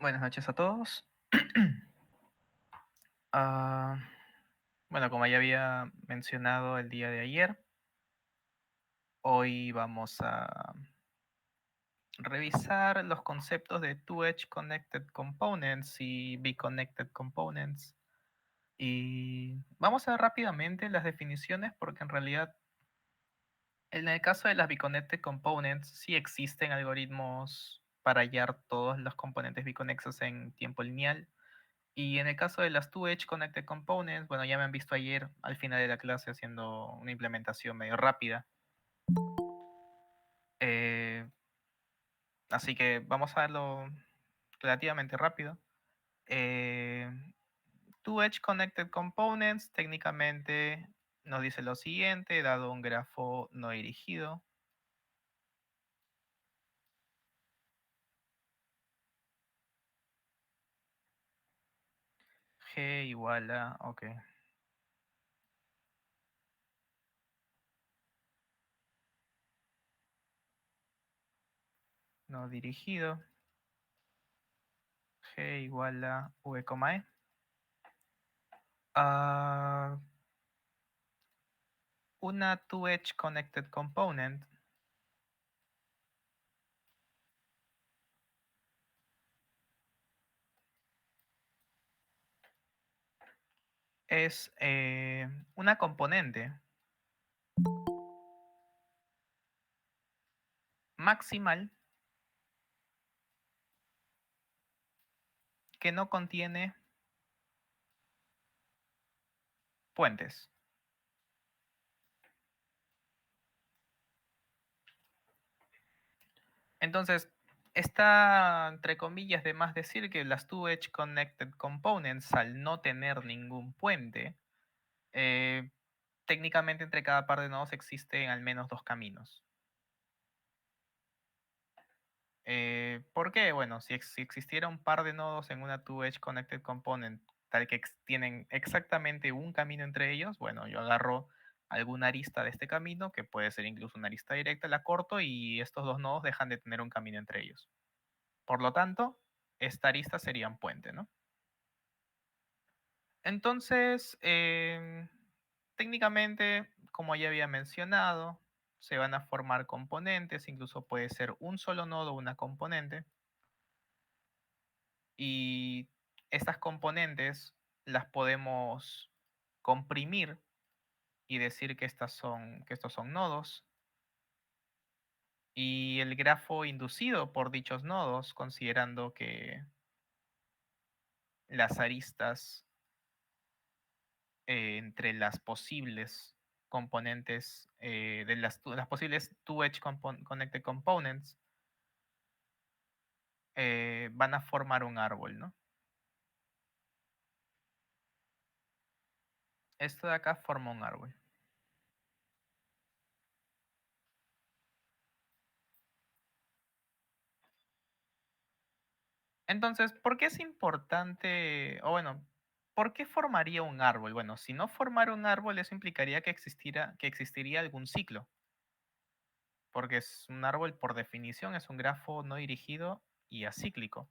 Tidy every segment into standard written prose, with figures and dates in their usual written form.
Buenas noches a todos. Ah, bueno, como ya había mencionado el día de ayer, hoy vamos a revisar los conceptos de Two-Edge Connected Components y B-Connected Components. Y vamos a ver rápidamente las definiciones porque en realidad en el caso de las B-Connected Components sí existen algoritmos para hallar todos los componentes biconexos en tiempo lineal. Y en el caso de las Two-Edge Connected Components, bueno, ya me han visto ayer al final de la clase haciendo una implementación medio rápida. Así que vamos a verlo relativamente rápido. Two-Edge Connected Components técnicamente nos dice lo siguiente, dado un grafo no dirigido. G igual a, ok. No dirigido. G igual a V, E. Una Two-Edge Connected Component es una componente maximal que no contiene puentes. Entonces, está entre comillas de más decir que las Two-Edge Connected Components, al no tener ningún puente, técnicamente entre cada par de nodos existen al menos dos caminos. ¿Por qué? Bueno, si existiera un par de nodos en una Two-Edge Connected Component tal que tienen exactamente un camino entre ellos, bueno, yo agarro alguna arista de este camino, que puede ser incluso una arista directa, la corto y estos dos nodos dejan de tener un camino entre ellos. Por lo tanto, esta arista sería un puente, ¿no? Entonces, técnicamente, como ya había mencionado, se van a formar componentes, incluso puede ser un solo nodo una componente. Y estas componentes las podemos comprimir y decir que estos son nodos. Y el grafo inducido por dichos nodos, considerando que las aristas entre las posibles componentes de las posibles Two-Edge Connected Components van a formar un árbol, ¿no? Esto de acá forma un árbol. Entonces, ¿por qué es importante, o bueno, por qué formaría un árbol? Bueno, si no formara un árbol, eso implicaría que existiría algún ciclo, porque es un árbol, por definición, es un grafo no dirigido y acíclico.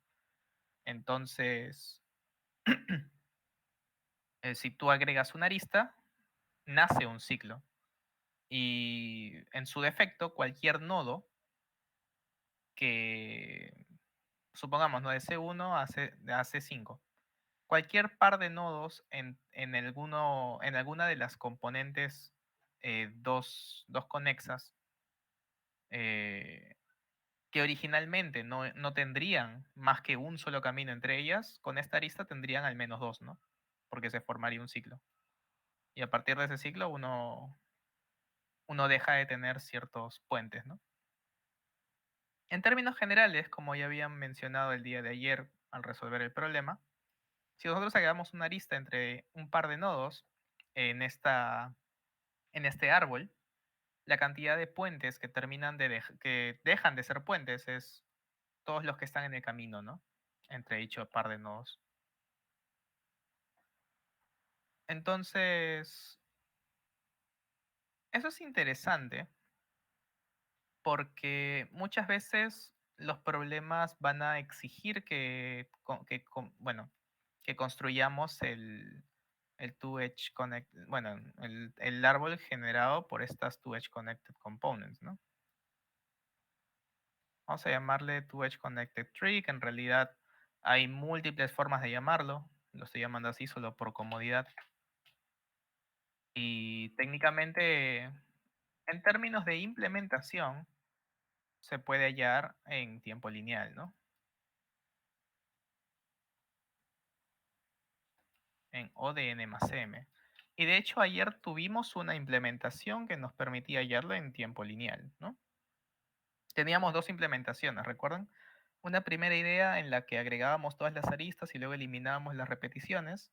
Entonces, si tú agregas una arista, nace un ciclo. Y en su defecto, cualquier nodo que, supongamos, no de C1 a C5, cualquier par de nodos en alguna de las componentes dos conexas que originalmente no tendrían más que un solo camino entre ellas, con esta arista tendrían al menos dos, ¿no? Porque se formaría un ciclo. Y a partir de ese ciclo uno deja de tener ciertos puentes, ¿no? En términos generales, como ya habían mencionado el día de ayer al resolver el problema, si nosotros agregamos una arista entre un par de nodos en, en este árbol, la cantidad de puentes que que dejan de ser puentes es todos los que están en el camino, ¿no? Entre dicho par de nodos. Entonces, eso es interesante porque muchas veces los problemas van a exigir bueno, que construyamos el two-edge connect, bueno, el árbol generado por estas two-edge connected components, ¿no? Vamos a llamarle two-edge connected tree, que en realidad hay múltiples formas de llamarlo. Lo estoy llamando así solo por comodidad. Y técnicamente, en términos de implementación, se puede hallar en tiempo lineal, ¿no? En ODN más M. Y de hecho ayer tuvimos una implementación que nos permitía hallarlo en tiempo lineal, ¿no? Teníamos dos implementaciones, ¿recuerdan? Una primera idea en la que agregábamos todas las aristas y luego eliminábamos las repeticiones.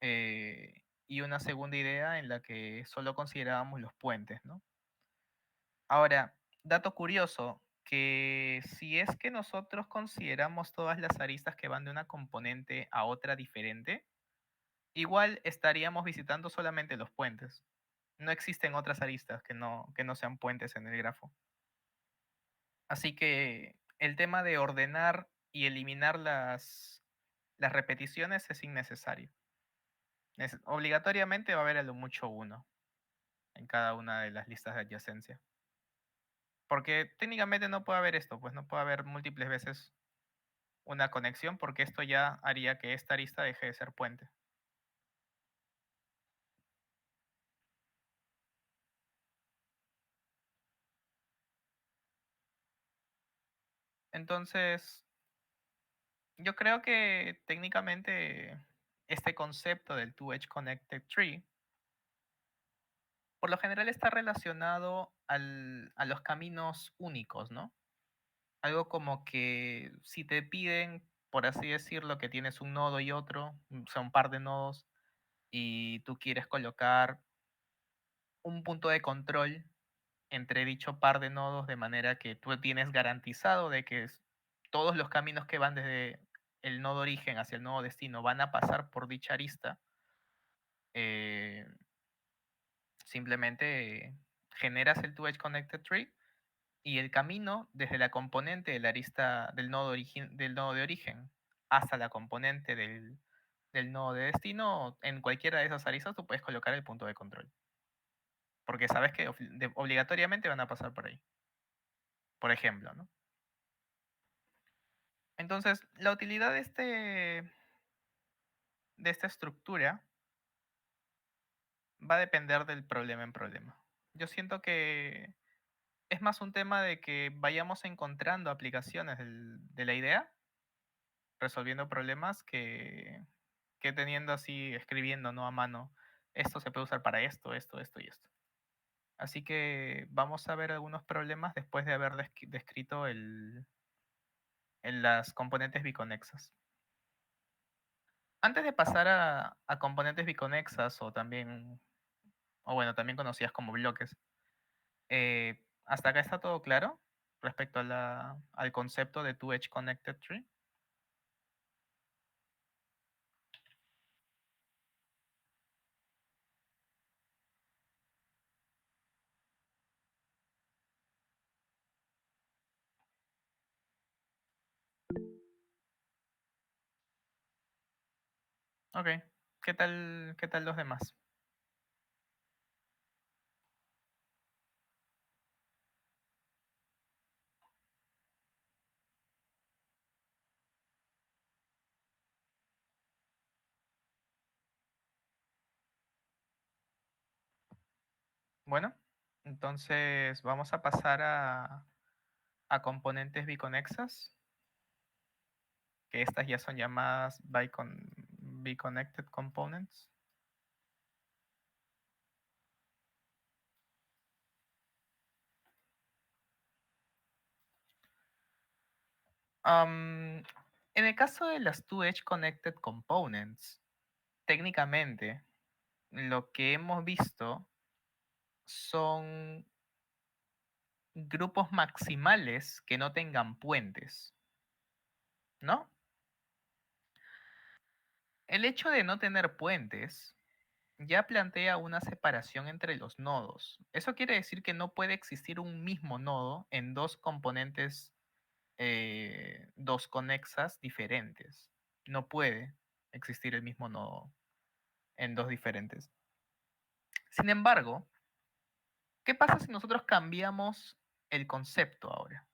Y una segunda idea en la que solo considerábamos los puentes, ¿no? Ahora, dato curioso, que si es que nosotros consideramos todas las aristas que van de una componente a otra diferente, igual estaríamos visitando solamente los puentes. No existen otras aristas que no sean puentes en el grafo. Así que el tema de ordenar y eliminar las repeticiones es innecesario. Obligatoriamente va a haber a lo mucho uno en cada una de las listas de adyacencia. Porque técnicamente no puede haber esto, pues no puede haber múltiples veces una conexión porque esto ya haría que esta arista deje de ser puente. Entonces, yo creo que técnicamente este concepto del two-edge connected tree por lo general está relacionado a los caminos únicos, ¿no? Algo como que si te piden, por así decirlo, que tienes un nodo y otro, o sea, un par de nodos, y tú quieres colocar un punto de control entre dicho par de nodos de manera que tú tienes garantizado de que todos los caminos que van desde el nodo origen hacia el nodo destino van a pasar por dicha arista, eh, simplemente generas el two-edge connected tree y el camino desde la componente de la arista del nodo de origen hasta la componente del nodo de destino, en cualquiera de esas aristas tú puedes colocar el punto de control. Porque sabes que obligatoriamente van a pasar por ahí. Por ejemplo, ¿no? Entonces, la utilidad de esta estructura va a depender del problema en problema. Yo siento que es más un tema de que vayamos encontrando aplicaciones de la idea, resolviendo problemas, que teniendo así, escribiendo, ¿no? A mano, esto se puede usar para esto, esto y esto. Así que vamos a ver algunos problemas después de haber descrito en las componentes biconexas. Antes de pasar a componentes biconexas o también, o bueno, también conocidas como bloques, ¿hasta acá está todo claro respecto al concepto de two-edge connected tree? Ok, qué tal los demás? Bueno, entonces vamos a pasar a componentes biconexas, que estas ya son llamadas biconnected components. En el caso de las two-edge connected components, técnicamente lo que hemos visto son grupos maximales que no tengan puentes, ¿no? El hecho de no tener puentes ya plantea una separación entre los nodos. Eso quiere decir que no puede existir un mismo nodo en dos componentes dos conexas diferentes. No puede existir el mismo nodo en dos diferentes. Sin embargo, ¿qué pasa si nosotros cambiamos el concepto ahora?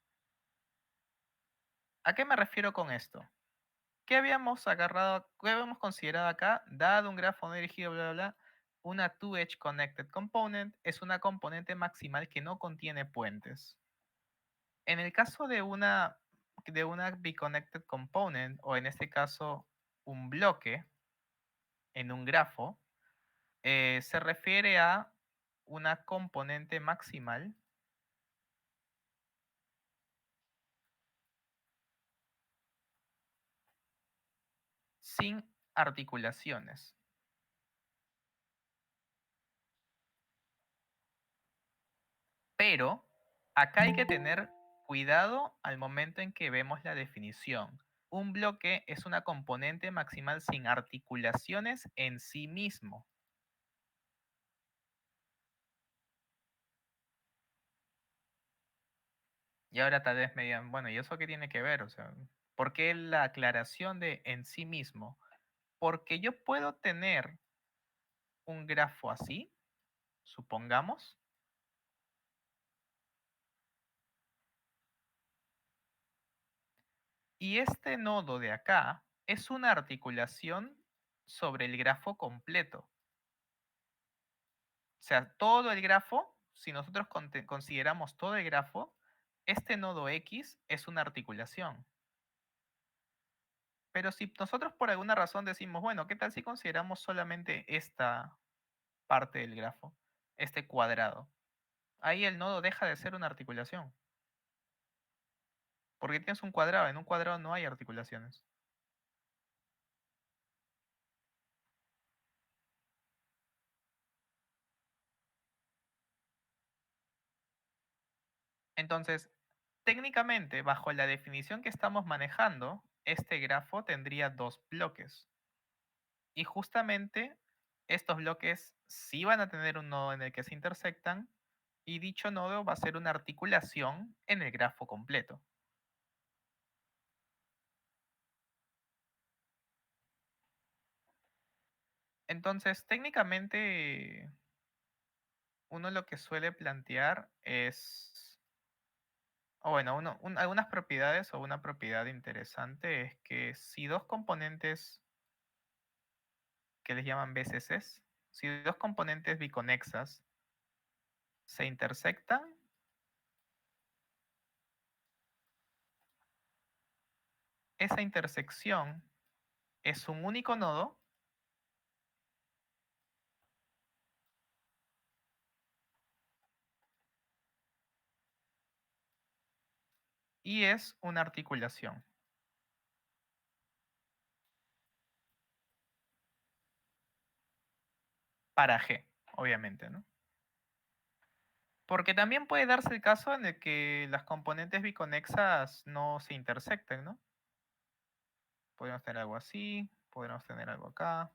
¿A qué me refiero con esto? ¿Qué habíamos agarrado, qué habíamos considerado acá? Dado un grafo no dirigido, bla, bla, bla, una two-edge connected component es una componente maximal que no contiene puentes. En el caso de una be-connected component, o en este caso un bloque en un grafo, se refiere a una componente maximal sin articulaciones. Pero acá hay que tener cuidado al momento en que vemos la definición. Un bloque es una componente maximal sin articulaciones en sí mismo. Y ahora tal vez me digan, bueno, ¿y eso qué tiene que ver? O sea, ¿por qué la aclaración de en sí mismo? Porque yo puedo tener un grafo así, supongamos, y este nodo de acá es una articulación sobre el grafo completo. O sea, todo el grafo, si nosotros consideramos todo el grafo, este nodo X es una articulación. Pero si nosotros por alguna razón decimos, bueno, ¿qué tal si consideramos solamente esta parte del grafo, este cuadrado? Ahí el nodo deja de ser una articulación. Porque tienes un cuadrado, en un cuadrado no hay articulaciones. Entonces, técnicamente, bajo la definición que estamos manejando, este grafo tendría dos bloques. Y justamente estos bloques sí van a tener un nodo en el que se intersectan y dicho nodo va a ser una articulación en el grafo completo. Entonces, técnicamente, uno lo que suele plantear es, o bueno, algunas propiedades o una propiedad interesante es que si dos componentes que les llaman BCCs, si dos componentes biconexas se intersectan, esa intersección es un único nodo y es una articulación para G, obviamente, ¿no? Porque también puede darse el caso en el que las componentes biconexas no se intersecten, ¿no? Podemos tener algo así, podemos tener algo acá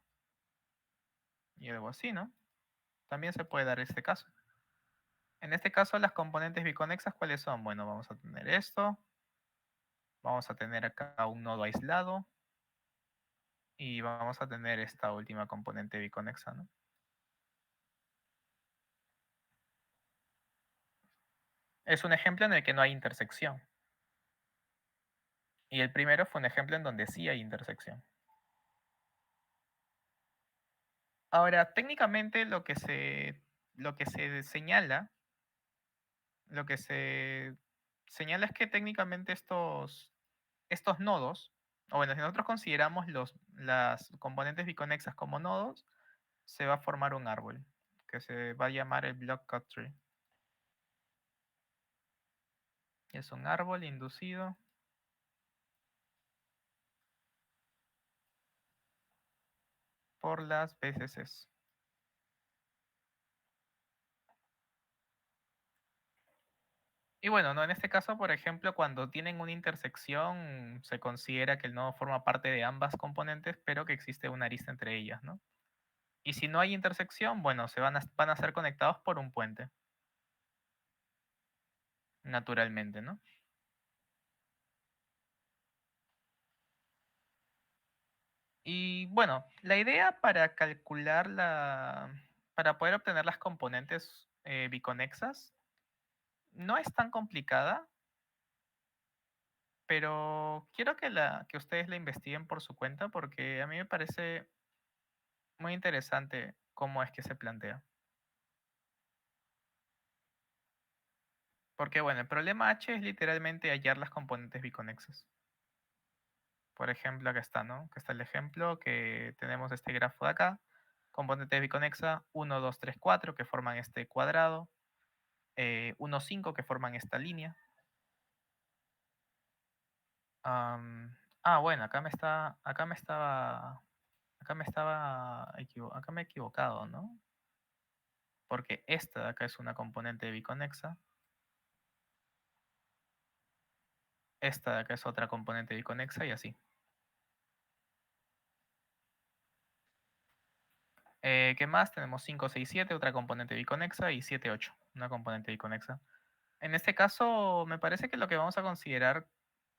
y algo así, ¿no? También se puede dar este caso. En este caso, las componentes biconexas, ¿cuáles son? Bueno, vamos a tener esto, vamos a tener acá un nodo aislado y vamos a tener esta última componente biconexa, ¿no? Es un ejemplo en el que no hay intersección. Y el primero fue un ejemplo en donde sí hay intersección. Ahora, técnicamente lo que se señala, lo que se señala es que técnicamente estos nodos, o bueno, si nosotros consideramos las componentes biconexas como nodos, se va a formar un árbol que se va a llamar el block cut tree. Es un árbol inducido por las BCCs. Y bueno, ¿no? En este caso, por ejemplo, cuando tienen una intersección, se considera que el nodo forma parte de ambas componentes, pero que existe una arista entre ellas, ¿no? Y si no hay intersección, bueno, van a ser conectados por un puente, naturalmente, ¿no? Y bueno, la idea para calcular para poder obtener las componentes biconexas no es tan complicada, pero quiero que ustedes la investiguen por su cuenta porque a mí me parece muy interesante cómo es que se plantea. Porque bueno, el problema H es literalmente hallar las componentes biconexas. Por ejemplo, acá está, ¿no? Acá está el ejemplo que tenemos este grafo de acá. Componentes biconexa 1, 2, 3, 4 que forman este cuadrado. 1, 5 que forman esta línea. Bueno, acá me he equivocado, ¿no? Porque esta de acá es una componente biconexa. Esta de acá es otra componente biconexa y así. ¿Qué más? Tenemos 5, 6, 7, otra componente biconexa, y 7, 8, una componente biconexa. En este caso, me parece que lo que vamos a considerar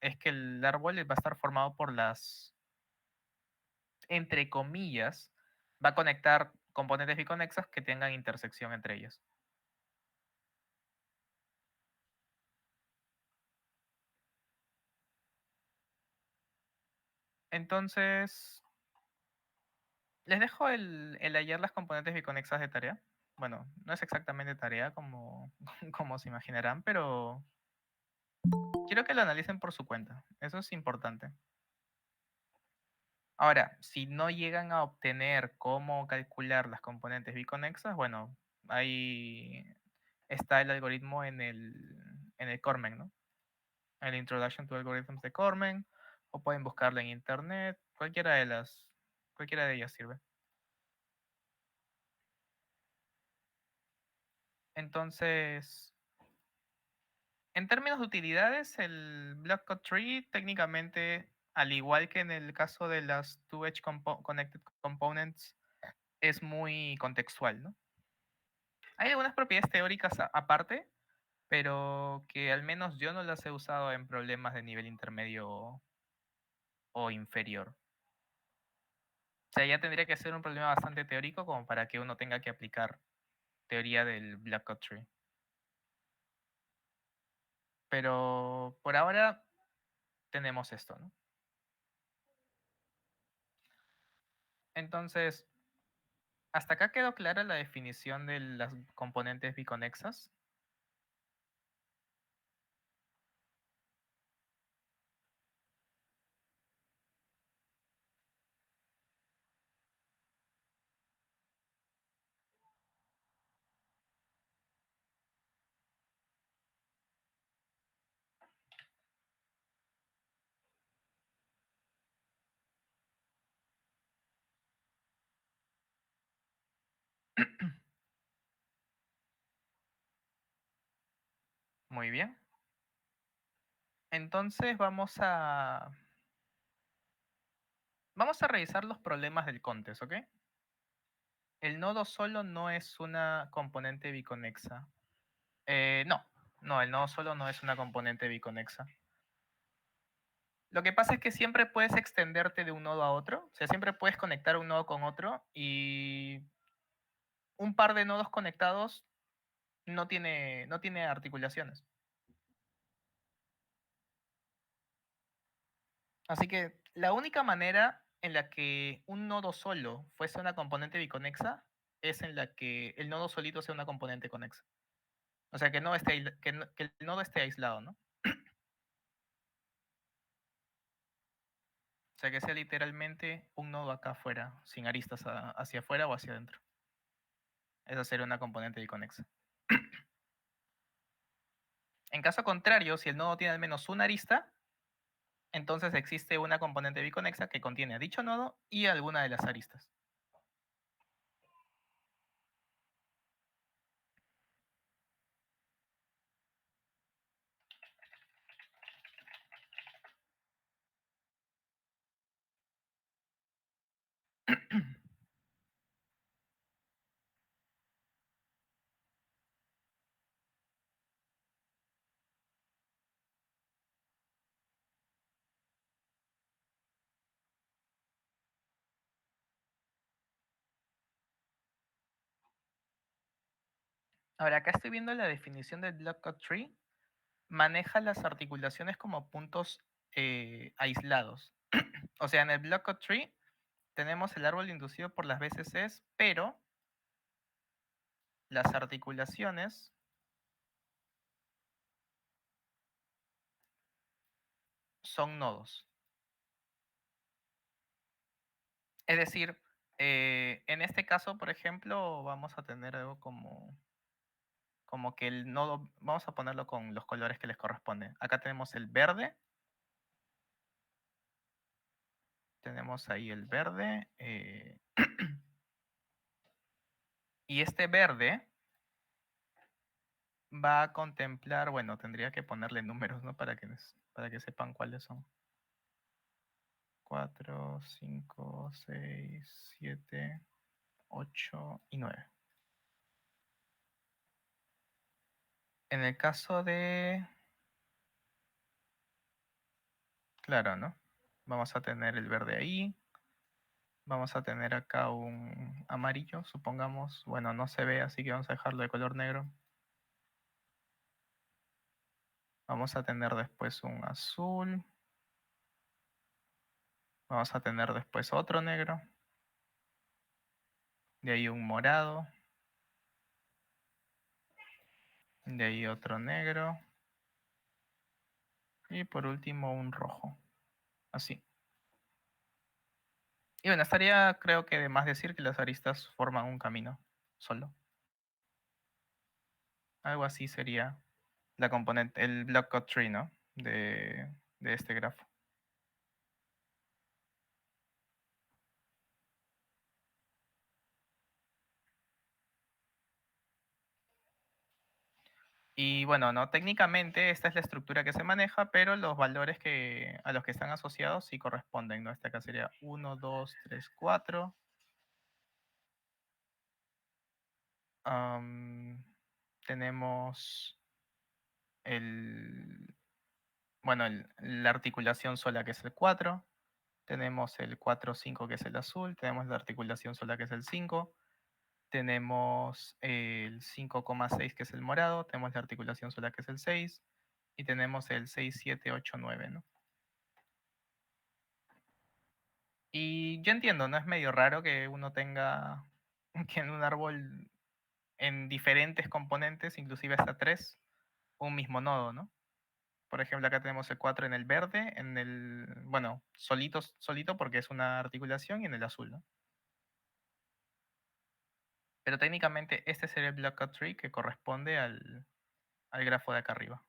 es que el árbol va a estar formado por entre comillas, va a conectar componentes biconexas que tengan intersección entre ellas. Entonces, les dejo el hallar las componentes biconexas de tarea. Bueno, no es exactamente tarea como, como se imaginarán, pero quiero que lo analicen por su cuenta. Eso es importante. Ahora, si no llegan a obtener cómo calcular las componentes biconexas, bueno, ahí está el algoritmo en el Cormen, ¿no? En la Introduction to Algorithms de Cormen, o pueden buscarla en internet, cualquiera de ellas sirve. Entonces, en términos de utilidades, el Block Tree técnicamente, al igual que en el caso de las Two-Edge Connected Components, es muy contextual, ¿no? Hay algunas propiedades teóricas aparte, pero que al menos yo no las he usado en problemas de nivel intermedio o inferior. O sea, ya tendría que ser un problema bastante teórico como para que uno tenga que aplicar teoría del Black Tree. Pero por ahora tenemos esto, ¿no? Entonces, hasta acá quedó clara la definición de las componentes biconexas. Muy bien. Entonces vamos a revisar los problemas del contest, ¿ok? El nodo solo no es una componente biconexa. No, el nodo solo no es una componente biconexa. Lo que pasa es que siempre puedes extenderte de un nodo a otro, o sea, siempre puedes conectar un nodo con otro y un par de nodos conectados no tiene articulaciones. Así que la única manera en la que un nodo solo fuese una componente biconexa es en la que el nodo solito sea una componente conexa. O sea, que el nodo esté aislado, ¿no? O sea, que sea literalmente un nodo acá afuera, sin aristas hacia afuera o hacia adentro. Esa sería una componente biconexa. En caso contrario, si el nodo tiene al menos una arista, entonces existe una componente biconexa que contiene a dicho nodo y alguna de las aristas. Ahora, acá estoy viendo la definición del Block Cut Tree. Maneja las articulaciones como puntos aislados. O sea, en el Block Cut Tree tenemos el árbol inducido por las BCCs, pero las articulaciones son nodos. Es decir, en este caso, por ejemplo, vamos a tener algo como que el nodo, vamos a ponerlo con los colores que les corresponden. Acá tenemos el verde. Tenemos ahí el verde. Y este verde va a contemplar, bueno, tendría que ponerle números, ¿no? Para que sepan cuáles son. 4, 5, 6, 7, 8 y 9. En el caso de... Claro, ¿no? Vamos a tener el verde ahí. Vamos a tener acá un amarillo, supongamos. Bueno, no se ve, así que vamos a dejarlo de color negro. Vamos a tener después un azul. Vamos a tener después otro negro. De ahí un morado. De ahí otro negro. Y por último un rojo. Así. Y bueno, estaría creo que de más decir que las aristas forman un camino solo. Algo así sería la componente, el block cut tree, ¿no? De este grafo. Y bueno, ¿no? Técnicamente esta es la estructura que se maneja, pero los valores a los que están asociados sí corresponden, ¿no? Esta acá sería 1, 2, 3, 4. Tenemos bueno, la articulación sola que es el 4. Tenemos el 4, 5 que es el azul. Tenemos la articulación sola que es el 5. Tenemos el 5,6 que es el morado. Tenemos la articulación sola que es el 6. Y tenemos el 6, 7, 8, 9, ¿no? Y yo entiendo, ¿no? Es medio raro que uno tenga que en un árbol en diferentes componentes, inclusive hasta 3, un mismo nodo, ¿no? Por ejemplo, acá tenemos el 4 en el verde, bueno, solito porque es una articulación y en el azul, ¿no? Pero técnicamente este sería el block cut tree que corresponde al grafo de acá arriba.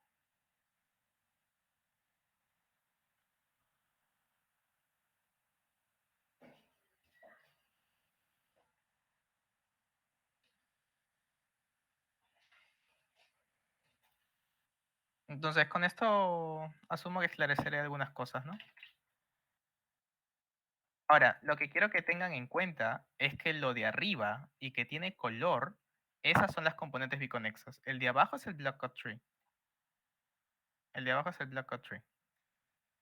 Entonces, con esto asumo que esclareceré algunas cosas, ¿no? Ahora, lo que quiero que tengan en cuenta es que lo de arriba y que tiene color, esas son las componentes biconexas. El de abajo es el block cut tree. El de abajo es el block cut tree.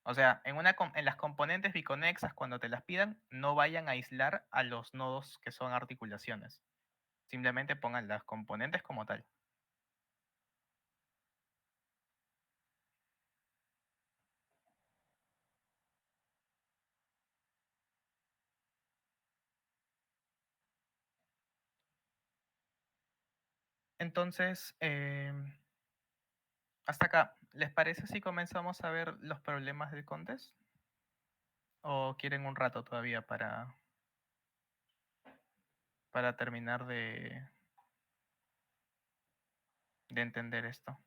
O sea, en las componentes biconexas, cuando te las pidan, no vayan a aislar a los nodos que son articulaciones. Simplemente pongan las componentes como tal. Entonces, hasta acá, ¿les parece si comenzamos a ver los problemas del contest? ¿O quieren un rato todavía para terminar de entender esto?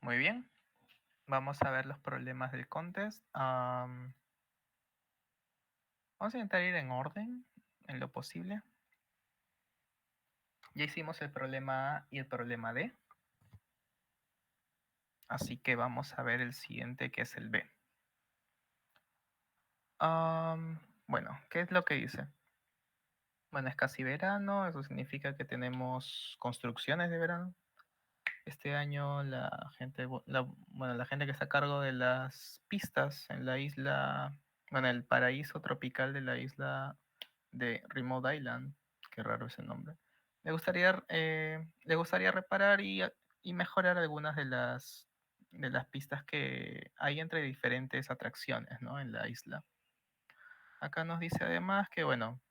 Muy bien. Vamos a ver los problemas del contest. Vamos a intentar ir en orden, en lo posible. Ya hicimos el problema A y el problema D. Así que vamos a ver el siguiente, que es el B. Bueno, ¿qué es lo que dice? Bueno, es casi verano, eso significa que tenemos construcciones de verano. Este año la gente, bueno, la gente que está a cargo de las pistas en la isla, bueno, el paraíso tropical de la isla de Remote Island, qué raro ese nombre, le gustaría reparar y mejorar algunas de las pistas que hay entre diferentes atracciones, ¿no? En la isla. Acá nos dice además que, bueno,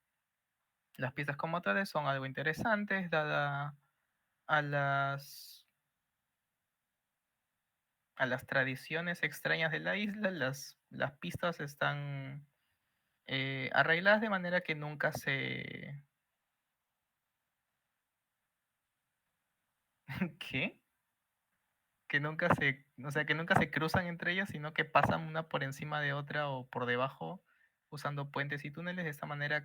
las pistas como tales son algo interesantes, dada a a las tradiciones extrañas de la isla, las pistas están arregladas de manera que nunca se... ¿Qué? Que nunca se, o sea, que nunca se cruzan entre ellas, sino que pasan una por encima de otra o por debajo usando puentes y túneles. De esta manera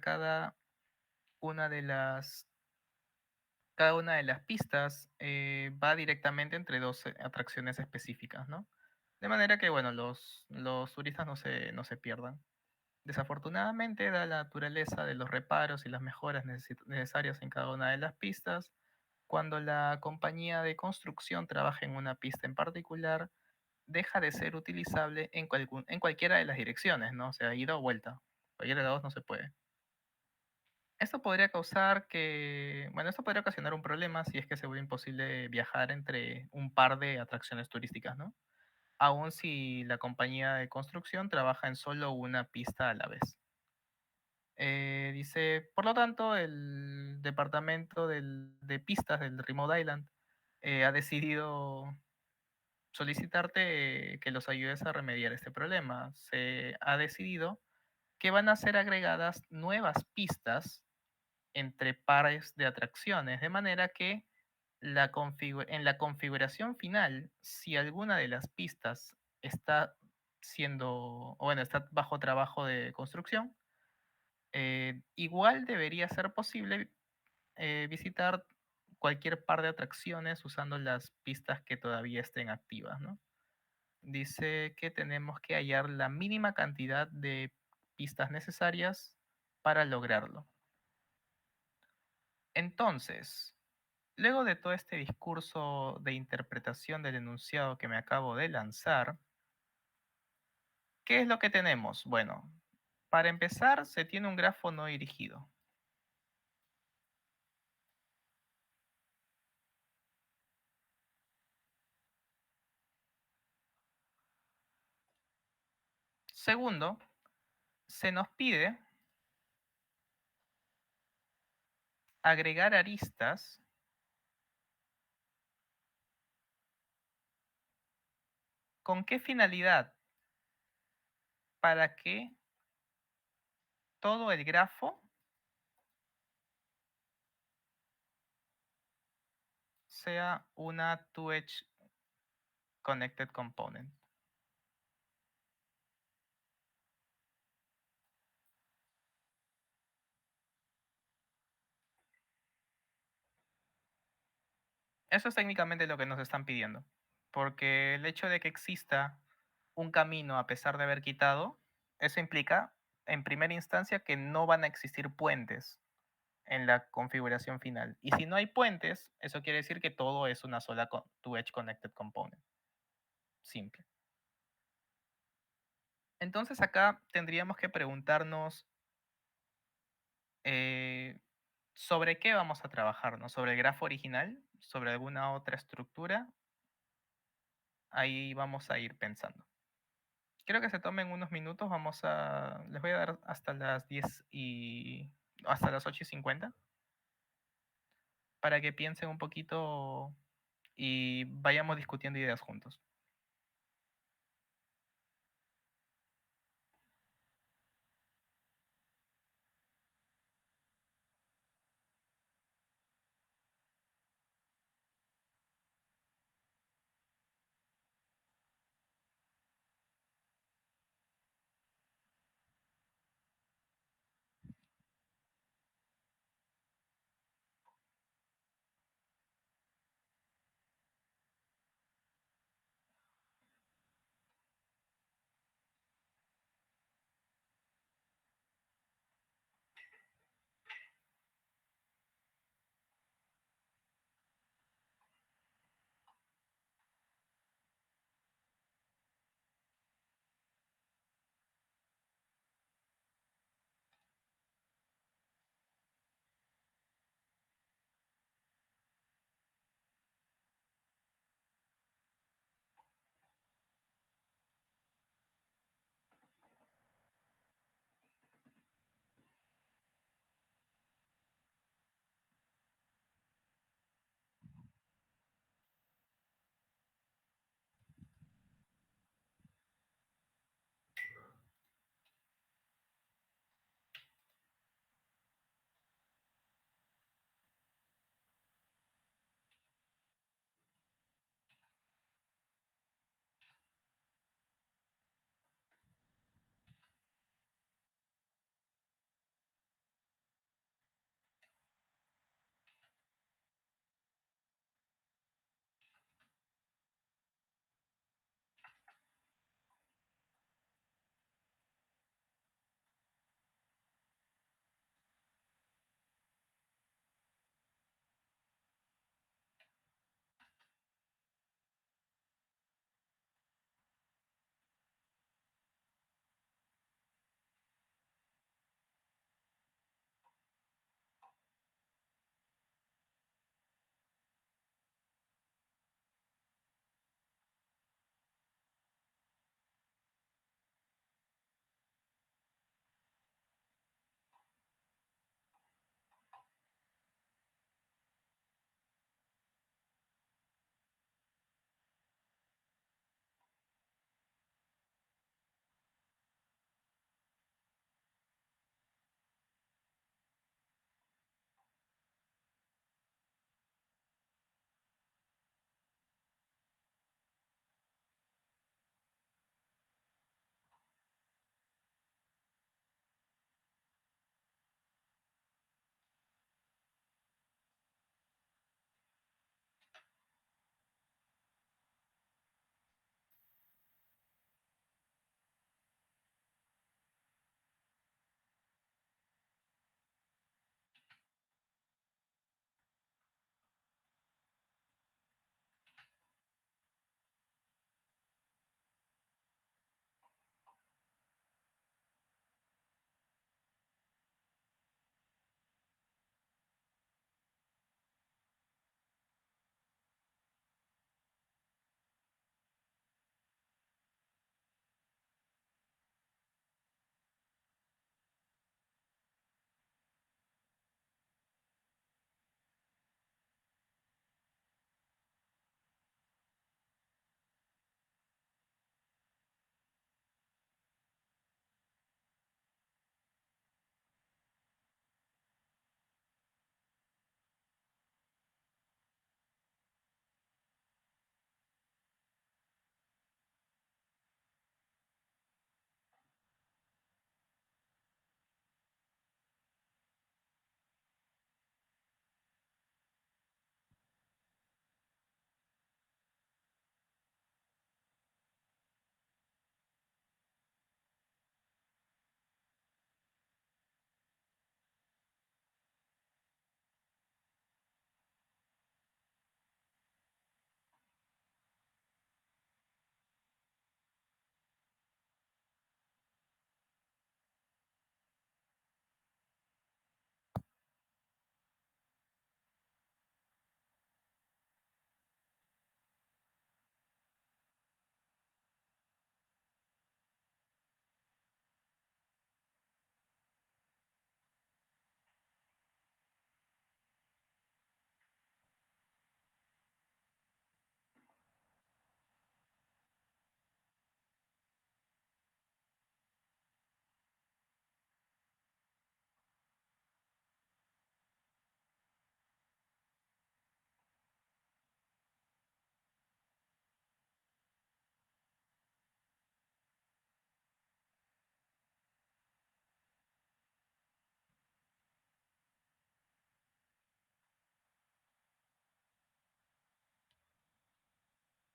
una de las, cada una de las pistas va directamente entre dos atracciones específicas, ¿no? De manera que, bueno, los turistas no se pierdan. Desafortunadamente, dada la naturaleza de los reparos y las mejoras necesarias en cada una de las pistas, cuando la compañía de construcción trabaja en una pista en particular, deja de ser utilizable en cualquiera de las direcciones, ¿no? O sea, ida o vuelta. Cualquiera de las dos no se puede. Esto podría bueno, esto podría ocasionar un problema si es que se vuelve imposible viajar entre un par de atracciones turísticas, ¿no? Aun si la compañía de construcción trabaja en solo una pista a la vez. Dice, por lo tanto, el departamento de pistas del Remote Island ha decidido solicitarte que los ayudes a remediar este problema. Se ha decidido que van a ser agregadas nuevas pistas entre pares de atracciones, de manera que en la configuración final, si alguna de las pistas está está bajo trabajo de construcción, igual debería ser posible visitar cualquier par de atracciones usando las pistas que todavía estén activas, ¿no? Dice que tenemos que hallar la mínima cantidad de pistas necesarias para lograrlo. Entonces, luego de todo este discurso de interpretación del enunciado que me acabo de lanzar, ¿qué es lo que tenemos? Bueno, para empezar, se tiene un grafo no dirigido. Segundo, se nos pide agregar aristas ¿con qué finalidad? Para que todo el grafo sea una two-edge connected component. Eso es técnicamente lo que nos están pidiendo, porque el hecho de que exista un camino a pesar de haber quitado, eso implica, en primera instancia, que no van a existir puentes en la configuración final. Y si no hay puentes, eso quiere decir que todo es una sola two-edge connected component. Simple. Entonces acá tendríamos que preguntarnos eh, sobre qué vamos a trabajar, ¿no? ¿Sobre el grafo original? ¿Sobre alguna otra estructura? Ahí vamos a ir pensando. Quiero que se tomen unos minutos, les voy a dar hasta las 8:50 para que piensen un poquito y vayamos discutiendo ideas juntos.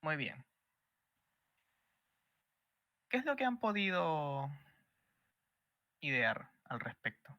Muy bien. ¿Qué es lo que han podido idear al respecto?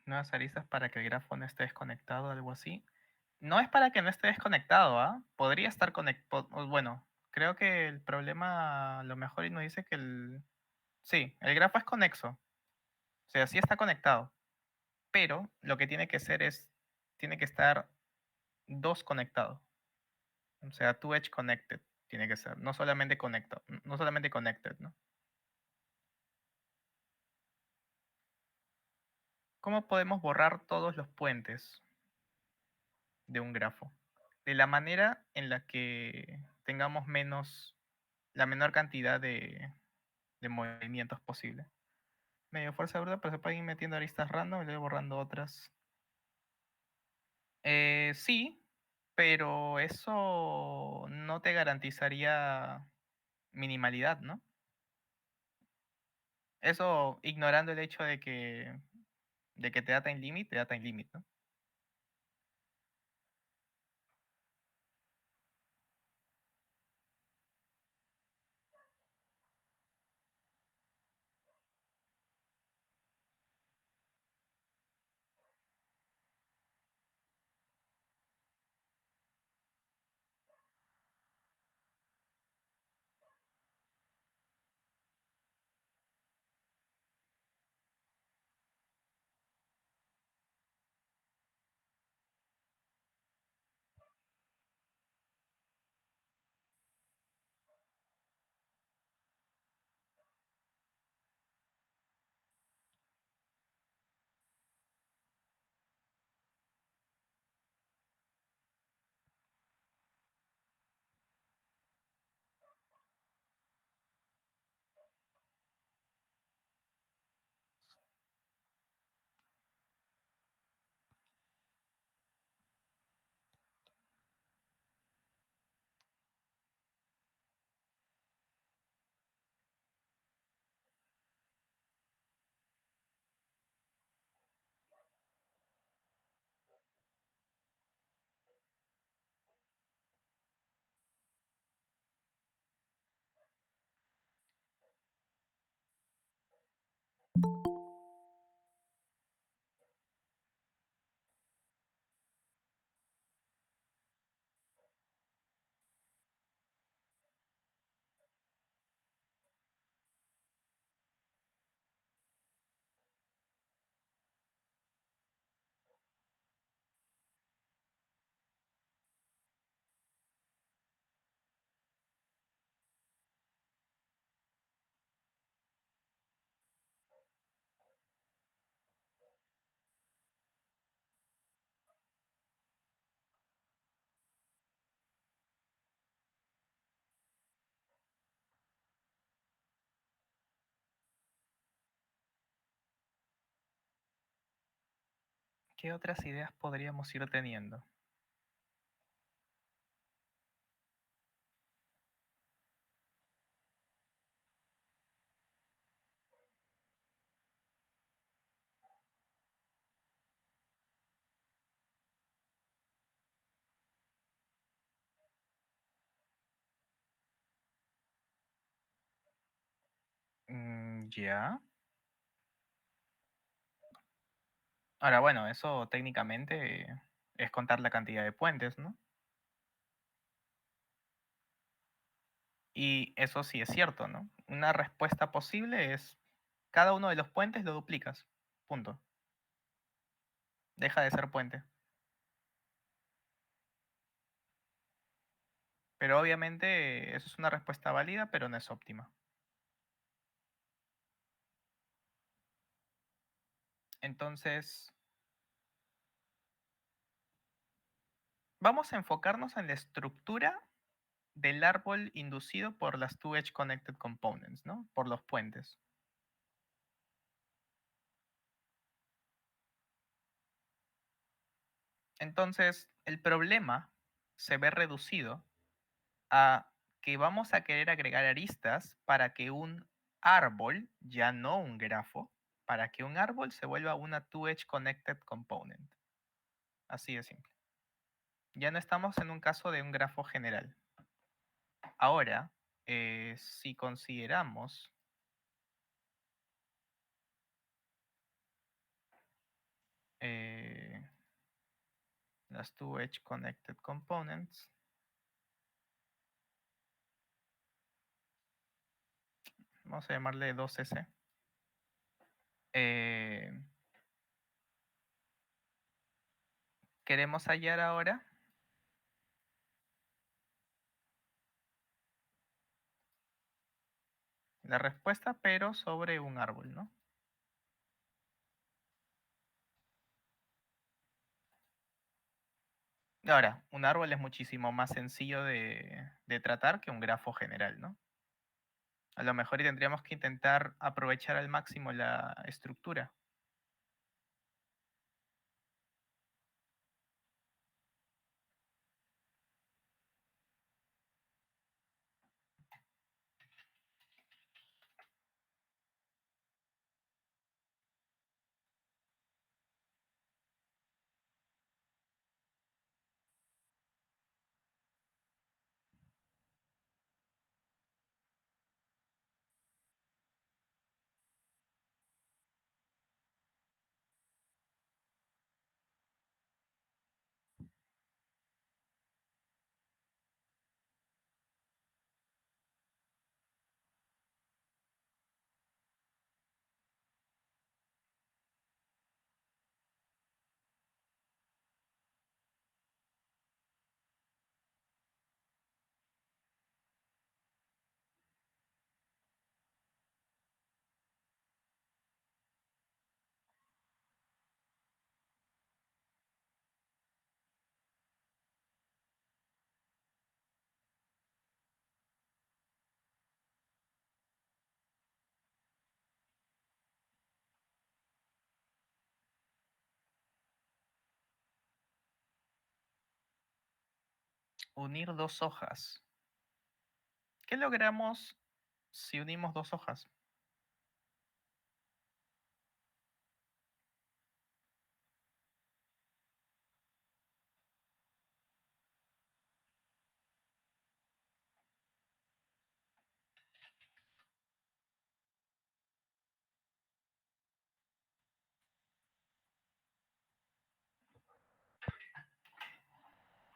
Nuevas aristas para que el grafo no esté desconectado, algo así. No es para que no esté desconectado, ¿ah? Podría estar conectado. Bueno, creo que el problema, a lo mejor, y nos dice que el... Sí, el grafo es conexo. O sea, sí está conectado. Pero lo que tiene que ser es, tiene que estar dos conectados. O sea, two edge connected tiene que ser. No solamente conectado, no solamente connected, ¿no? ¿Cómo podemos borrar todos los puentes de un grafo? De la manera en la que tengamos la menor cantidad de movimientos posible. Medio fuerza bruta, pero se pueden ir metiendo aristas random y luego borrando otras. Sí, pero eso no te garantizaría minimalidad, ¿no? Eso ignorando el hecho de que te da time limit, ¿no? ¿Qué otras ideas podríamos ir teniendo? Ya. Ahora, bueno, eso técnicamente es contar la cantidad de puentes, ¿no? Y eso sí es cierto, ¿no? Una respuesta posible es cada uno de los puentes lo duplicas. Punto. Deja de ser puente. Pero obviamente eso es una respuesta válida, pero no es óptima. Entonces, vamos a enfocarnos en la estructura del árbol inducido por las two edge connected components, ¿no? Por los puentes. Entonces, el problema se ve reducido a que vamos a querer agregar aristas para que un árbol, ya no un grafo, para que un árbol se vuelva una two edge connected component. Así de simple. Ya no estamos en un caso de un grafo general. Ahora, si consideramos eh, las two edge connected components, vamos a llamarle 2S. eh, Queremos hallar ahora la respuesta, pero sobre un árbol, ¿no? Ahora, un árbol es muchísimo más sencillo de tratar que un grafo general, ¿no? A lo mejor y tendríamos que intentar aprovechar al máximo la estructura. Unir dos hojas. ¿Qué logramos si unimos dos hojas?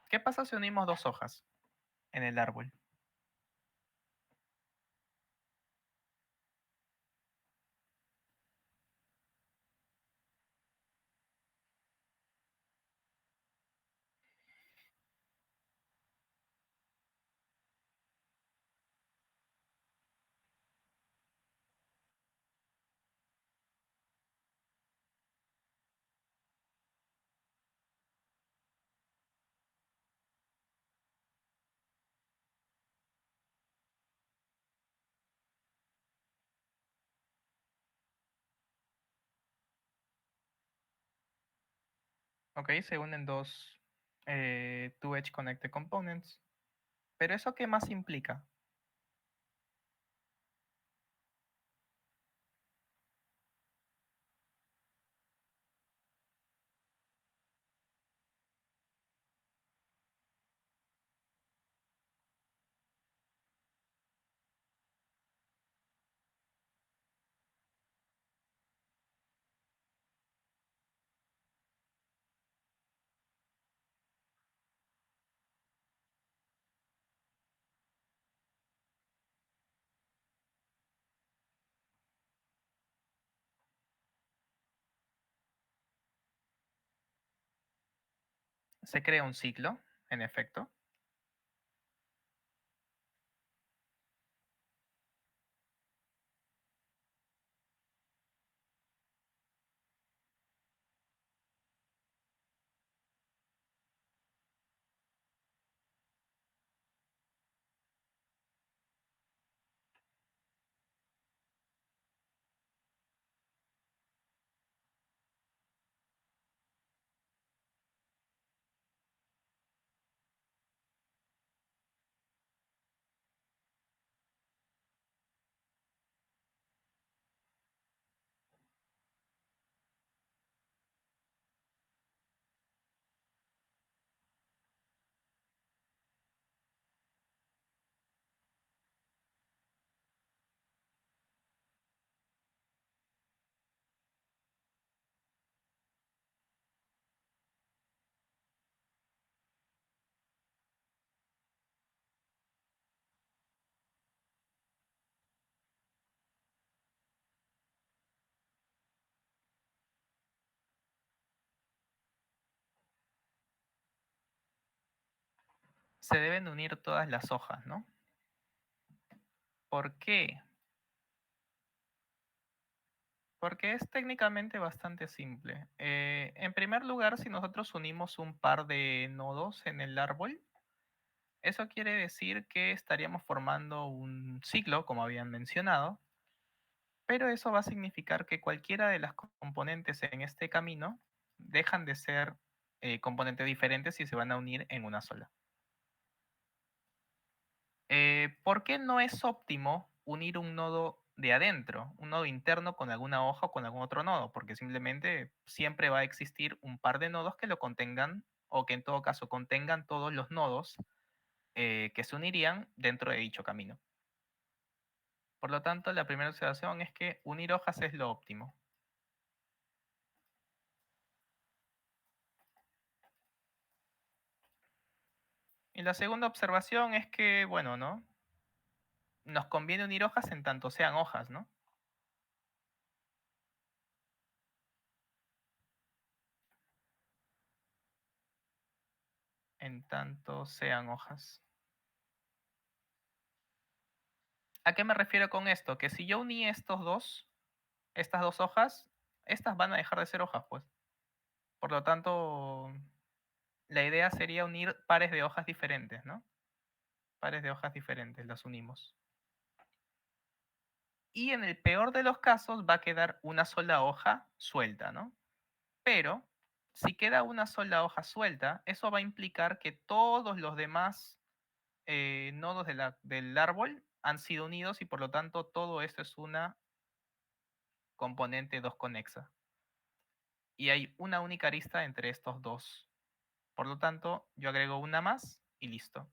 ¿Qué pasa si unimos dos hojas en el árbol? Ok, se unen dos two edge connected components. Pero ¿eso qué más implica? Se crea un ciclo, en efecto. Se deben unir todas las hojas, ¿no? ¿Por qué? Porque es técnicamente bastante simple. En primer lugar, si nosotros unimos un par de nodos en el árbol, eso quiere decir que estaríamos formando un ciclo, como habían mencionado, pero eso va a significar que cualquiera de las componentes en este camino dejan de ser componentes diferentes y se van a unir en una sola. ¿Por qué no es óptimo unir un nodo de adentro, un nodo interno con alguna hoja o con algún otro nodo? Porque simplemente siempre va a existir un par de nodos que lo contengan o que en todo caso contengan todos los nodos que se unirían dentro de dicho camino. Por lo tanto, la primera observación es que unir hojas es lo óptimo. Y la segunda observación es que, bueno, ¿no? Nos conviene unir hojas en tanto sean hojas, ¿no? En tanto sean hojas. ¿A qué me refiero con esto? Que si yo uní estas dos hojas, estas van a dejar de ser hojas, pues. Por lo tanto, la idea sería unir pares de hojas diferentes, ¿no? Pares de hojas diferentes, las unimos. Y en el peor de los casos va a quedar una sola hoja suelta, ¿no? Pero si queda una sola hoja suelta, eso va a implicar que todos los demás nodos del árbol han sido unidos y por lo tanto todo esto es una componente 2 conexa. Y hay una única arista entre estos dos. Por lo tanto, yo agrego una más y listo.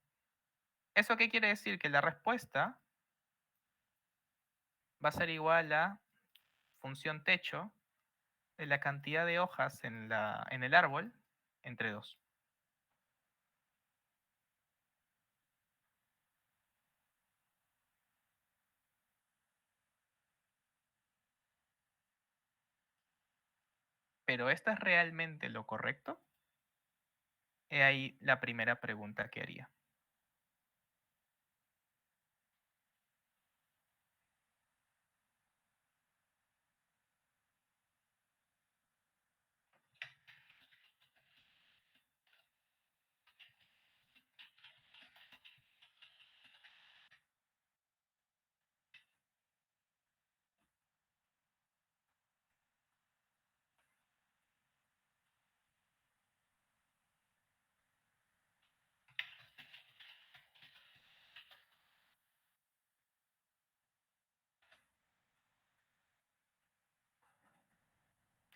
¿Eso qué quiere decir? Que la respuesta va a ser igual a función techo de la cantidad de hojas en el árbol entre 2. ¿Pero esto es realmente lo correcto? He ahí la primera pregunta que haría.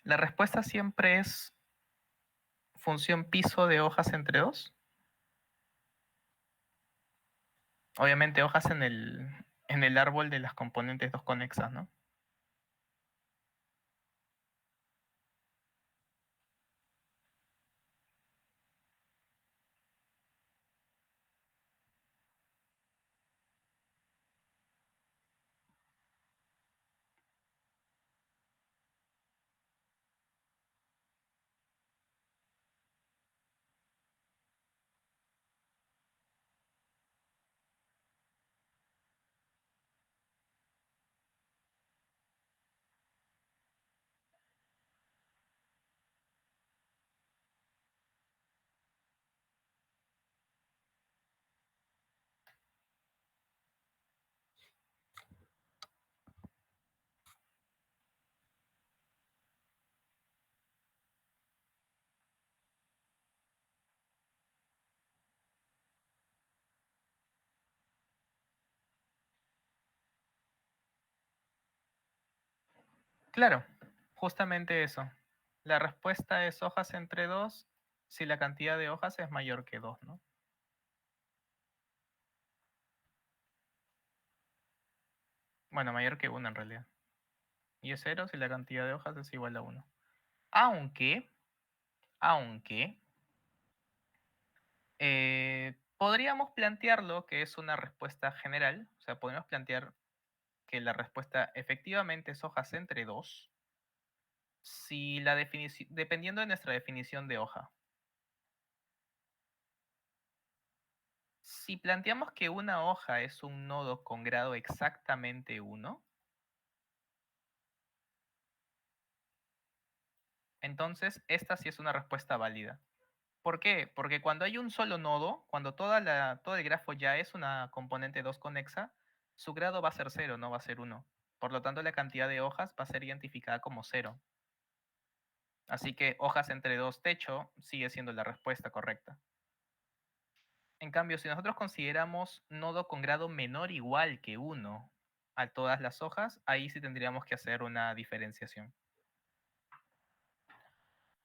La respuesta siempre es función piso de hojas entre 2. Obviamente hojas en el árbol de las componentes 2 conexas, ¿no? Claro, justamente eso. La respuesta es hojas entre 2 si la cantidad de hojas es mayor que 2, ¿no? Bueno, mayor que 1 en realidad. Y es 0 si la cantidad de hojas es igual a 1. Aunque podríamos plantearlo que es una respuesta general. O sea, podemos plantear que la respuesta efectivamente es hojas entre 2 si la definición, dependiendo de nuestra definición de hoja. Si planteamos que una hoja es un nodo con grado exactamente 1, entonces esta sí es una respuesta válida. ¿Por qué? Porque cuando hay un solo nodo, cuando todo el grafo ya es una componente 2 conexa, su grado va a ser 0, no va a ser 1. Por lo tanto, la cantidad de hojas va a ser identificada como 0. Así que hojas entre 2 techo sigue siendo la respuesta correcta. En cambio, si nosotros consideramos nodo con grado menor o igual que 1 a todas las hojas, ahí sí tendríamos que hacer una diferenciación.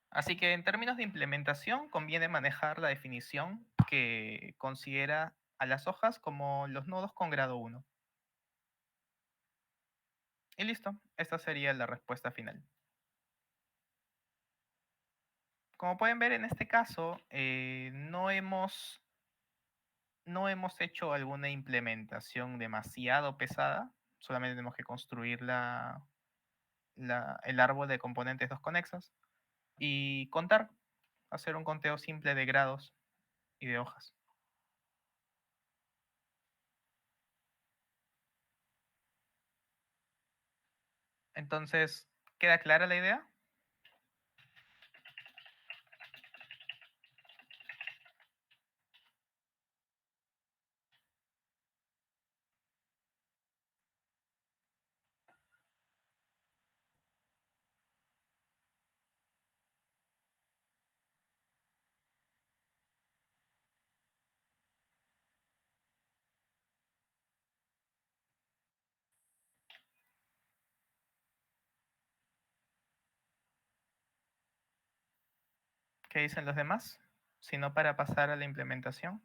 Así que en términos de implementación, conviene manejar la definición que considera a las hojas como los nodos con grado 1. Y listo, esta sería la respuesta final. Como pueden ver, en este caso no hemos hecho alguna implementación demasiado pesada. Solamente tenemos que construir el árbol de componentes 2 conexas y contar, hacer un conteo simple de grados y de hojas. Entonces, ¿queda clara la idea? ¿Qué dicen los demás? Si no, para pasar a la implementación.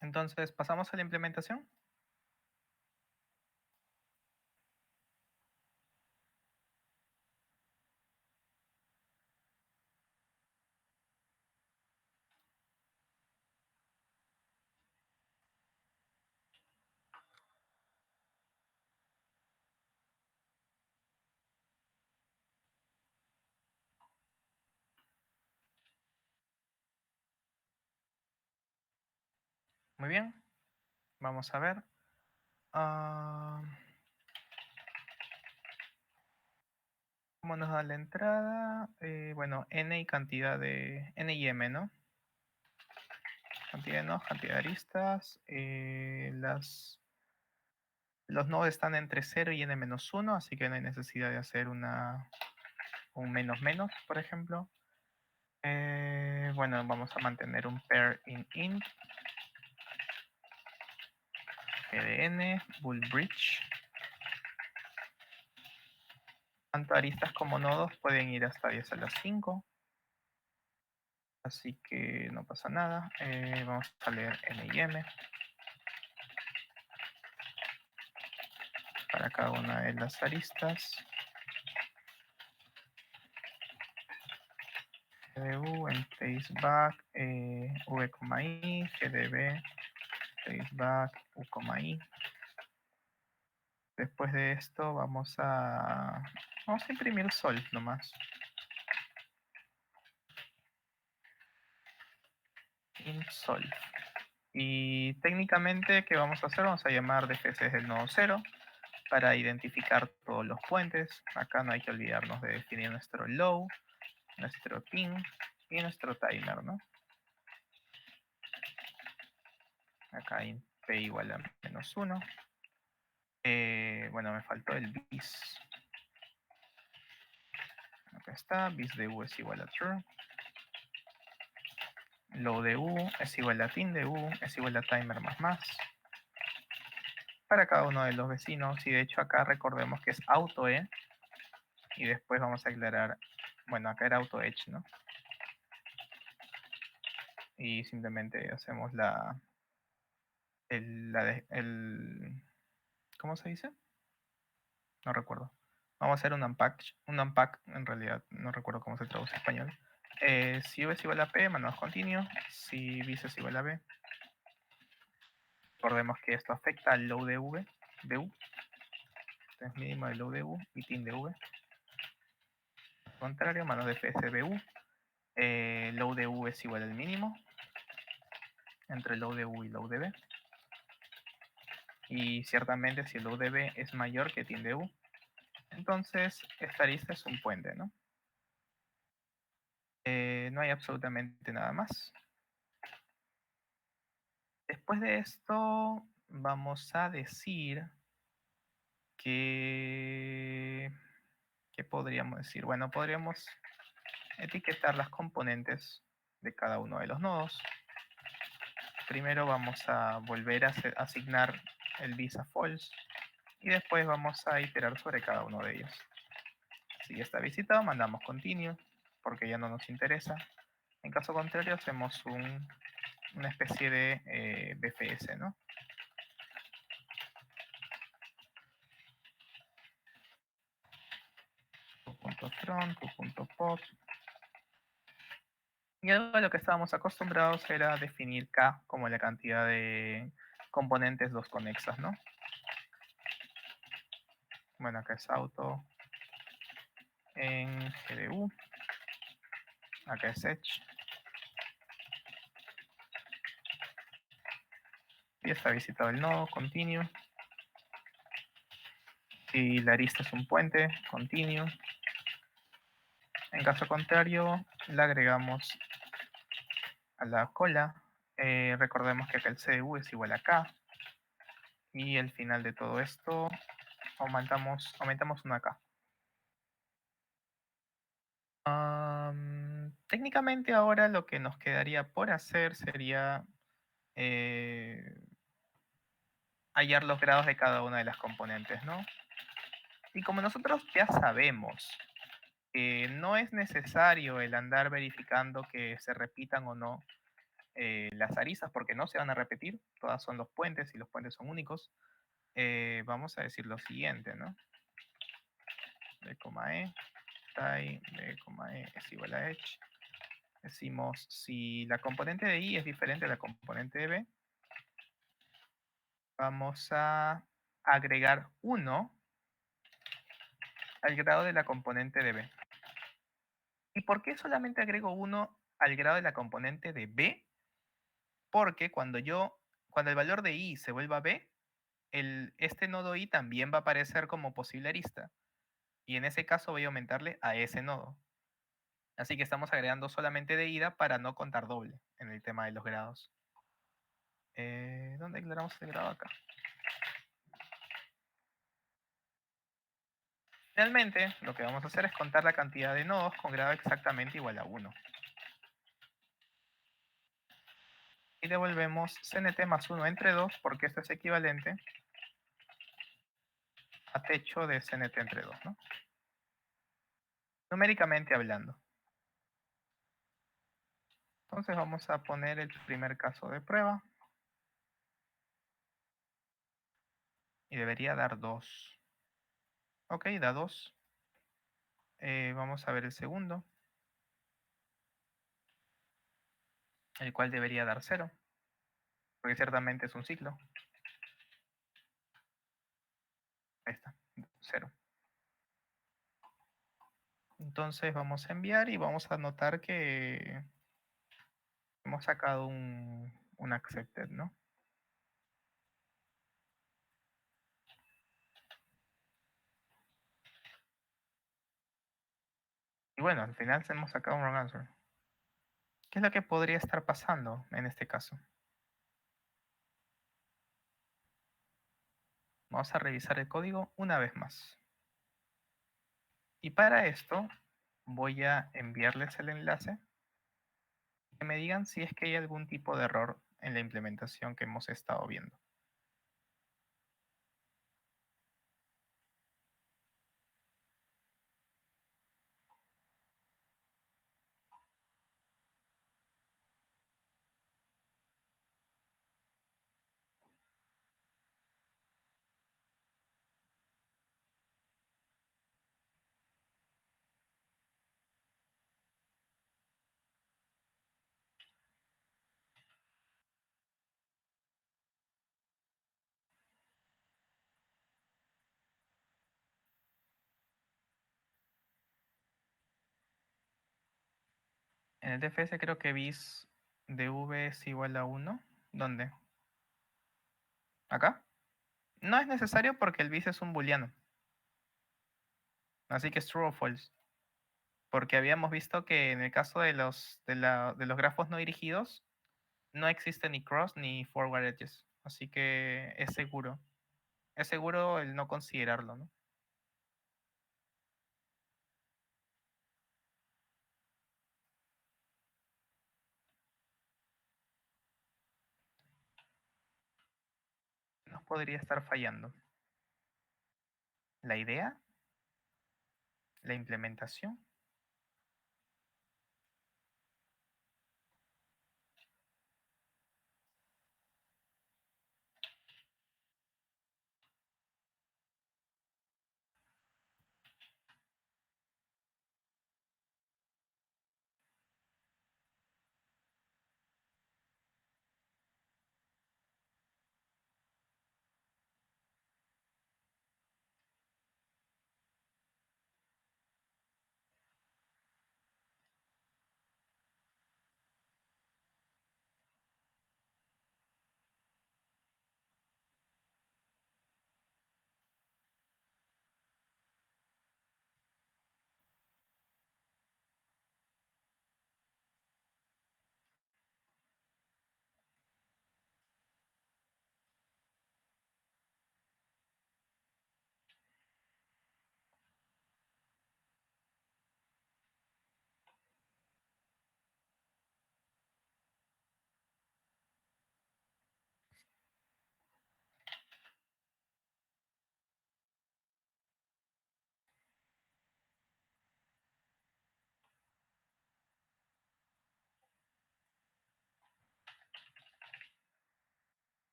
Entonces, ¿pasamos a la implementación? Muy bien, vamos a ver. ¿Cómo nos da la entrada? Bueno, n y cantidad de n y m, ¿no? Cantidad de nodos, cantidad de aristas. Los nodos están entre 0 y n-1, así que no hay necesidad de hacer un menos menos, por ejemplo. Bueno, vamos a mantener un pair in int. Ok. GDN, bull bridge. Tanto aristas como nodos pueden ir hasta 10 a la 5. Así que no pasa nada. Vamos a leer NIM para cada una de las aristas. GDU en traceback, v,i, GDB, traceback, u,i. Después de esto vamos a imprimir sol nomás. Int sol. Y técnicamente, ¿qué vamos a hacer? Vamos a llamar DFS del nodo 0 para identificar todos los puentes. Acá no hay que olvidarnos de definir nuestro low, nuestro ping y nuestro timer, ¿no? Acá int p igual a -1. Bueno, me faltó el bis. Acá está, bis de u es igual a true. Low de u es igual a tin de u es igual a timer más. Para cada uno de los vecinos. Y de hecho acá recordemos que es auto e. Y después vamos a aclarar, bueno, acá era auto edge, ¿no? Y simplemente hacemos ¿cómo se dice? No recuerdo. Vamos a hacer un unpack en realidad, no recuerdo cómo se traduce en español. Si v es igual a p, mandamos continuo. Si bis es igual a b. Recordemos que esto afecta al low de v, de u. Este es mínimo de low de u y tin de v. Al contrario, mano de fs de u. Low de u es igual al mínimo entre low de u y low de b. Y ciertamente si el low de b es mayor que tin de u, entonces esta arista es un puente, ¿no? No hay absolutamente nada más. Después de esto vamos a decir que... ¿Qué podríamos decir? Bueno, podríamos etiquetar las componentes de cada uno de los nodos. Primero vamos a volver a asignar el bis a false y después vamos a iterar sobre cada uno de ellos. Si ya está visitado, mandamos continue porque ya no nos interesa. En caso contrario, hacemos una especie de BFS, ¿no? Q.front, Q.pop. Y algo a lo que estábamos acostumbrados era definir K como la cantidad de componentes dos conexas, ¿no? Bueno, acá es auto en GDU. Acá es edge. Y está visitado el nodo, continue. Si la arista es un puente, continue. En caso contrario, le agregamos a la cola. Recordemos que acá el CDU es igual a K. Y el final de todo esto, aumentamos una K. Técnicamente ahora lo que nos quedaría por hacer sería hallar los grados de cada una de las componentes, ¿no? Y como nosotros ya sabemos que no es necesario el andar verificando que se repitan o no las aristas, porque no se van a repetir, todas son los puentes y los puentes son únicos, vamos a decir lo siguiente, ¿no? B, E, tie, B, E es igual a edge. Decimos, si la componente de I es diferente a la componente de B, vamos a agregar 1 al grado de la componente de B. ¿Y por qué solamente agrego 1 al grado de la componente de B? Porque cuando el valor de I se vuelva B, este nodo I también va a aparecer como posible arista. Y en ese caso voy a aumentarle a ese nodo. Así que estamos agregando solamente de ida para no contar doble en el tema de los grados. ¿Dónde declaramos el grado? Acá. Finalmente, lo que vamos a hacer es contar la cantidad de nodos con grado exactamente igual a 1. y devolvemos CNT más 1 entre 2 porque esto es equivalente a techo de CNT entre 2, ¿no? Numéricamente hablando. Entonces vamos a poner el primer caso de prueba y debería dar 2. Ok, da 2. Vamos a ver el segundo, el cual debería dar 0, porque ciertamente es un ciclo. Ahí está, 0. Entonces vamos a enviar y vamos a notar que hemos sacado un accepted, ¿no? Y bueno, al final hemos sacado un wrong answer. ¿Qué es lo que podría estar pasando en este caso? Vamos a revisar el código una vez más. Y para esto voy a enviarles el enlace que me digan si es que hay algún tipo de error en la implementación que hemos estado viendo. En el DFS creo que bis de v es igual a 1. ¿Dónde? ¿Acá? No es necesario porque el bis es un booleano. Así que es true o false. Porque habíamos visto que en el caso de los grafos no dirigidos, no existe ni cross ni forward edges. Así que es seguro. Es seguro el no considerarlo, ¿no? Nos podría estar fallando. La idea, la implementación.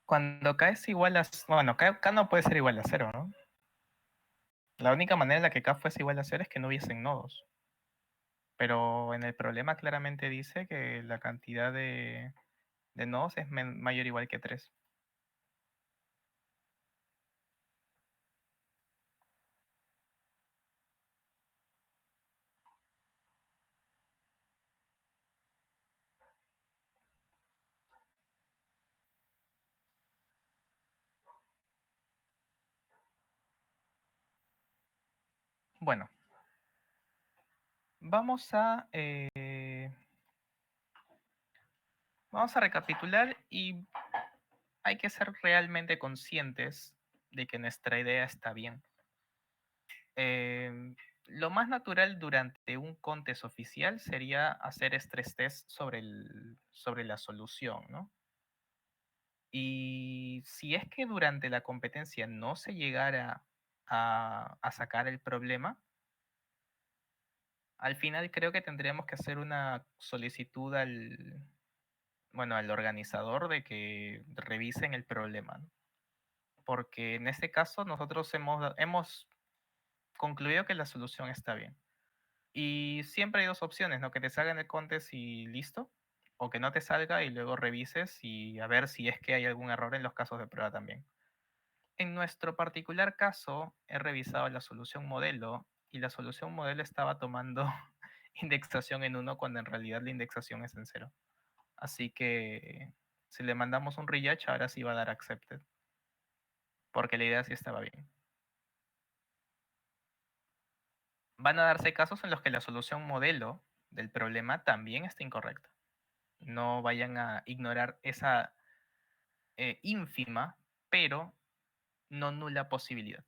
Cuando K es igual a... Bueno, K no puede ser igual a cero, ¿no? La única manera en la que K fuese igual a cero es que no hubiesen nodos. Pero en el problema claramente dice que la cantidad de nodos es mayor o igual que 3. Bueno, vamos a, vamos a recapitular y hay que ser realmente conscientes de que nuestra idea está bien. Lo más natural durante un contest oficial sería hacer estrés test sobre la solución, ¿no? Y si es que durante la competencia no se llegara a sacar el problema, al final creo que tendríamos que hacer una solicitud bueno, al organizador de que revisen el problema, ¿no? Porque en este caso nosotros hemos concluido que la solución está bien. Y siempre hay dos opciones, ¿no? Que te salga en el contest y listo, o que no te salga y luego revises y a ver si es que hay algún error en los casos de prueba también. En nuestro particular caso, he revisado la solución modelo y la solución modelo estaba tomando indexación en 1 cuando en realidad la indexación es en 0. Así que si le mandamos un rematch, ahora sí va a dar accepted, porque la idea sí estaba bien. Van a darse casos en los que la solución modelo del problema también está incorrecta. No vayan a ignorar esa ínfima, pero no nula posibilidad.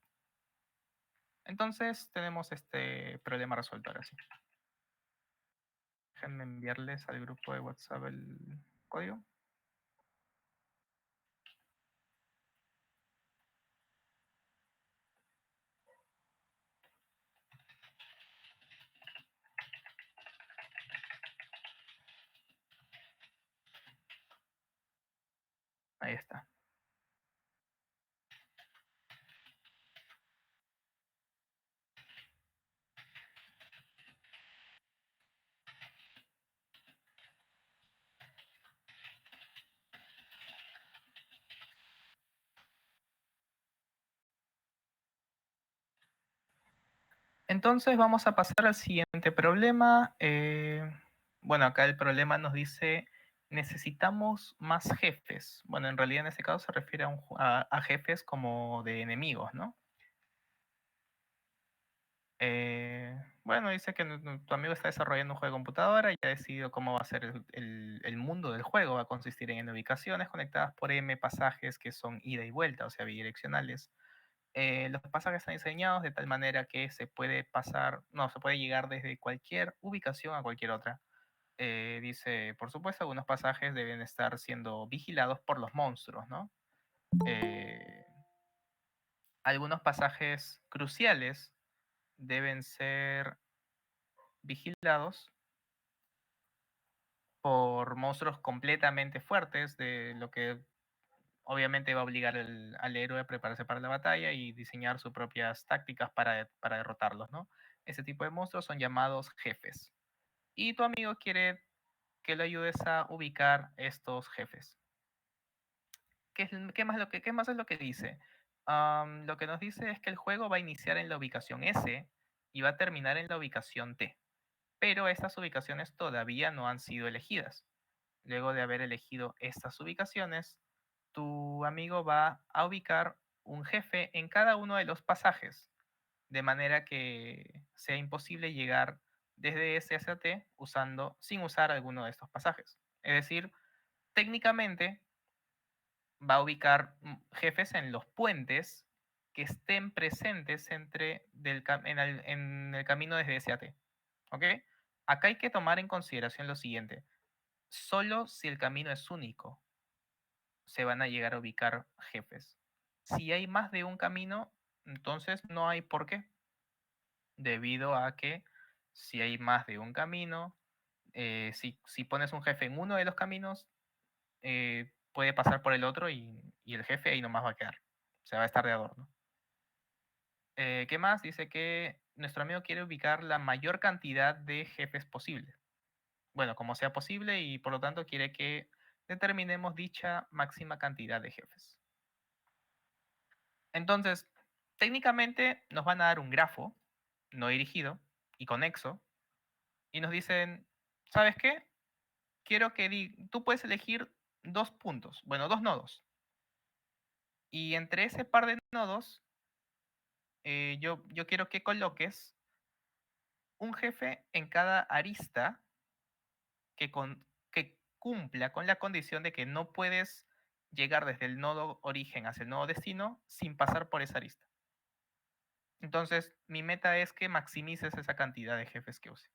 Entonces tenemos este problema resuelto ahora sí. Déjenme enviarles al grupo de WhatsApp el código. Ahí está. Entonces vamos a pasar al siguiente problema. Bueno, acá el problema nos dice, necesitamos más jefes. Bueno, en realidad en este caso se refiere a jefes como de enemigos, ¿no? Bueno, dice que tu amigo está desarrollando un juego de computadora y ha decidido cómo va a ser el mundo del juego. Va a consistir en ubicaciones conectadas por M pasajes que son ida y vuelta, o sea, bidireccionales. Los pasajes están diseñados de tal manera que se puede se puede llegar desde cualquier ubicación a cualquier otra. Dice, por supuesto, algunos pasajes deben estar siendo vigilados por los monstruos, ¿no? Algunos pasajes cruciales deben ser vigilados por monstruos completamente fuertes, de lo que obviamente va a obligar al héroe a prepararse para la batalla y diseñar sus propias tácticas para derrotarlos, ¿no? Ese tipo de monstruos son llamados jefes. Y tu amigo quiere que le ayudes a ubicar estos jefes. ¿Qué más es lo que dice? Lo que nos dice es que el juego va a iniciar en la ubicación S y va a terminar en la ubicación T. Pero estas ubicaciones todavía no han sido elegidas. Luego de haber elegido estas ubicaciones, tu amigo va a ubicar un jefe en cada uno de los pasajes, de manera que sea imposible llegar desde S hacia T sin usar alguno de estos pasajes. Es decir, técnicamente va a ubicar jefes en los puentes que estén presentes en el camino desde S a T. ¿Ok? Acá hay que tomar en consideración lo siguiente. Solo si el camino es único se van a llegar a ubicar jefes. Si hay más de un camino, entonces no hay por qué. Debido a que si hay más de un camino, si pones un jefe en uno de los caminos, puede pasar por el otro y y el jefe ahí nomás va a quedar. Se va a estar de adorno. ¿Qué más? Dice que nuestro amigo quiere ubicar la mayor cantidad de jefes posible. Bueno, como sea posible y por lo tanto quiere que determinemos dicha máxima cantidad de jefes. Entonces, técnicamente nos van a dar un grafo no dirigido y conexo y nos dicen, ¿sabes qué? Quiero que tú puedes elegir dos puntos, bueno, dos nodos. Y entre ese par de nodos, yo quiero que coloques un jefe en cada arista que cumpla con la condición de que no puedes llegar desde el nodo origen hacia el nodo destino sin pasar por esa arista. Entonces, mi meta es que maximices esa cantidad de jefes que use.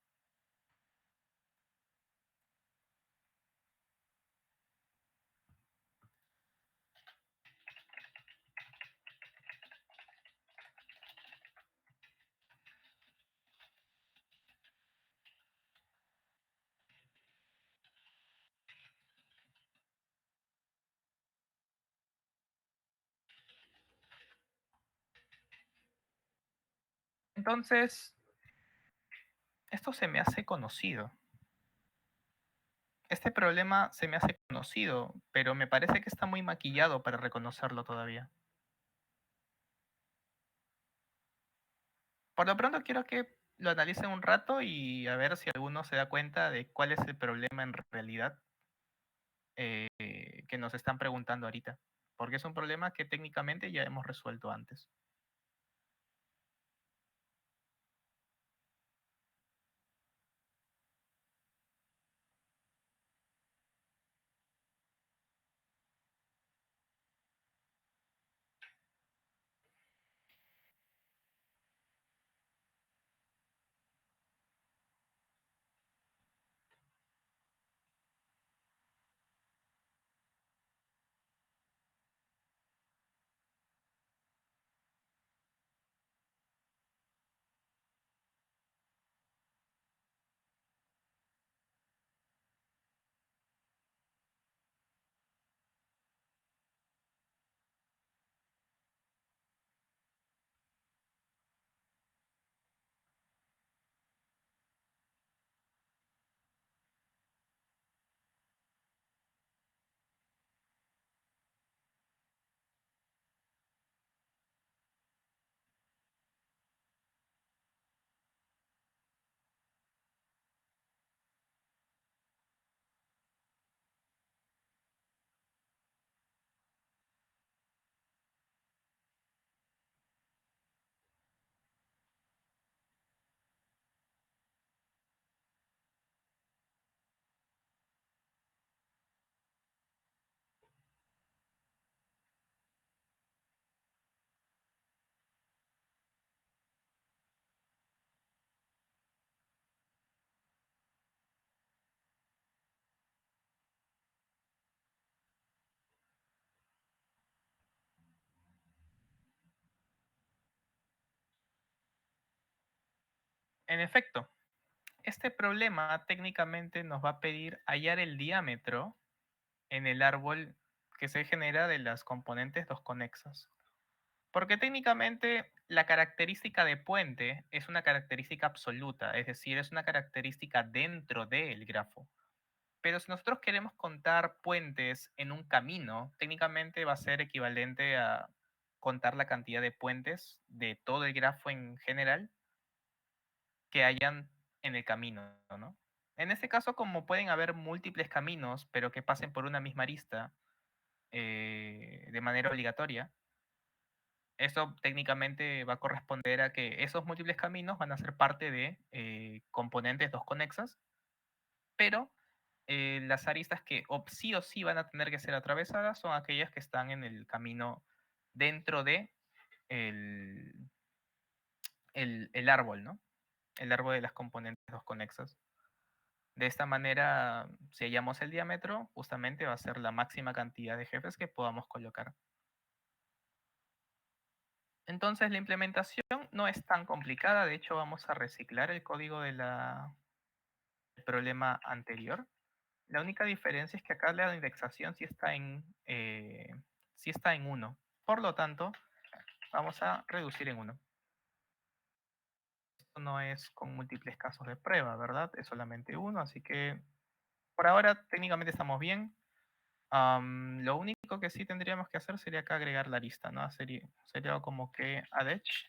Entonces, esto se me hace conocido. Este problema se me hace conocido, pero me parece que está muy maquillado para reconocerlo todavía. Por lo pronto quiero que lo analicen un rato y a ver si alguno se da cuenta de cuál es el problema en realidad que nos están preguntando ahorita. Porque es un problema que técnicamente ya hemos resuelto antes. En efecto, este problema técnicamente nos va a pedir hallar el diámetro en el árbol que se genera de las componentes dos conexas. Porque técnicamente la característica de puente es una característica absoluta, es decir, es una característica dentro del grafo. Pero si nosotros queremos contar puentes en un camino, técnicamente va a ser equivalente a contar la cantidad de puentes de todo el grafo en general que hayan en el camino, ¿no? En este caso, como pueden haber múltiples caminos, pero que pasen por una misma arista de manera obligatoria, eso técnicamente va a corresponder a que esos múltiples caminos van a ser parte de componentes dos conexas, pero las aristas que sí o sí van a tener que ser atravesadas son aquellas que están en el camino dentro de el, el árbol, ¿no? El árbol de las componentes dos conexas. De esta manera, si hallamos el diámetro, justamente va a ser la máxima cantidad de jefes que podamos colocar. Entonces la implementación no es tan complicada, de hecho vamos a reciclar el código del problema anterior. La única diferencia es que acá la indexación sí está en sí está en 1. Por lo tanto, vamos a reducir en 1. Esto no es con múltiples casos de prueba, ¿verdad? Es solamente 1, así que por ahora técnicamente estamos bien. Lo único que sí tendríamos que hacer sería acá agregar la arista, ¿no? Sería como que addEdge,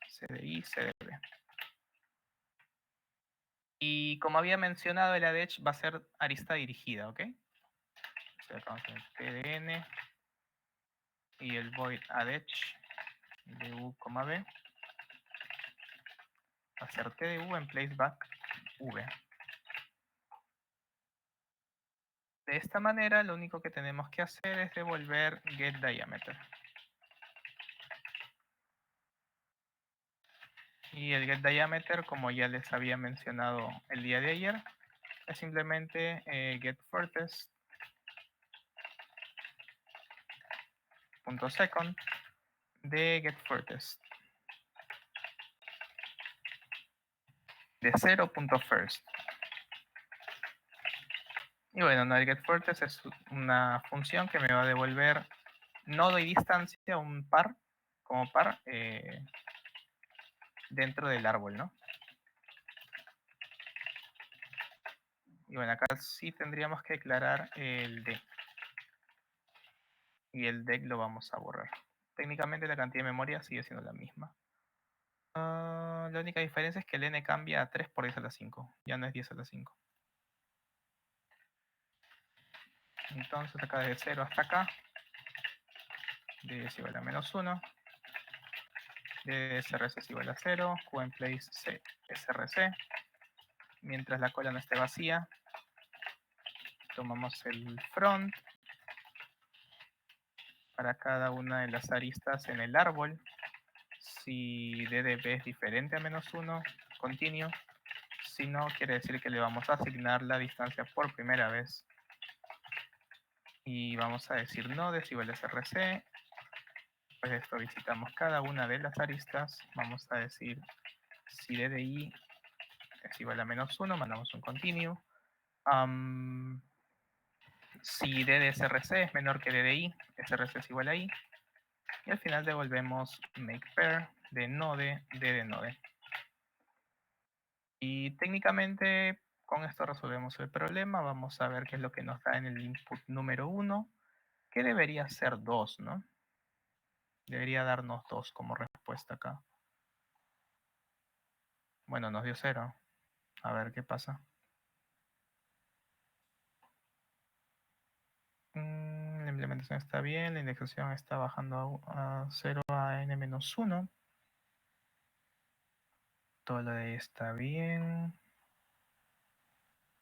CDI, CDB. Y como había mencionado, el addEdge va a ser arista dirigida, ¿ok? Entonces acá vamos a poner tdn y el void addEdge de u, b va a ser tdu en placeback v. De esta manera, lo único que tenemos que hacer es devolver getDiameter. Y el getDiameter, como ya les había mencionado el día de ayer, es simplemente getFurthest.second de getFurthest. De 0.first. Y bueno, no, el getFurthest es una función que me va a devolver nodo y distancia, un par, como par, dentro del árbol, ¿no? Y bueno, acá sí tendríamos que declarar el D. Y el DEC lo vamos a borrar. Técnicamente la cantidad de memoria sigue siendo la misma. La única diferencia es que el n cambia a 3 por 10 a la 5. Ya no es 10 a la 5. Entonces acá desde 0 hasta acá, d es igual a menos 1, d src es igual a 0, q en place c src. Mientras la cola no esté vacía, tomamos el front para cada una de las aristas en el árbol. Si d de b es diferente a menos 1, continuo. Si no, quiere decir que le vamos a asignar la distancia por primera vez. Y vamos a decir node es igual a src. Pues esto visitamos cada una de las aristas. Vamos a decir si d de i es igual a menos 1, mandamos un continuo. Si d de src es menor que d de i, src es igual a i. Y al final devolvemos makePair de node, d de node. Y técnicamente con esto resolvemos el problema. Vamos a ver qué es lo que nos da en el input número 1, que debería ser 2, ¿no? Debería darnos 2 como respuesta acá. Bueno, nos dio 0. A ver qué pasa. La implementación está bien, la indexación está bajando a 0 a n-1. Todo lo de ahí está bien.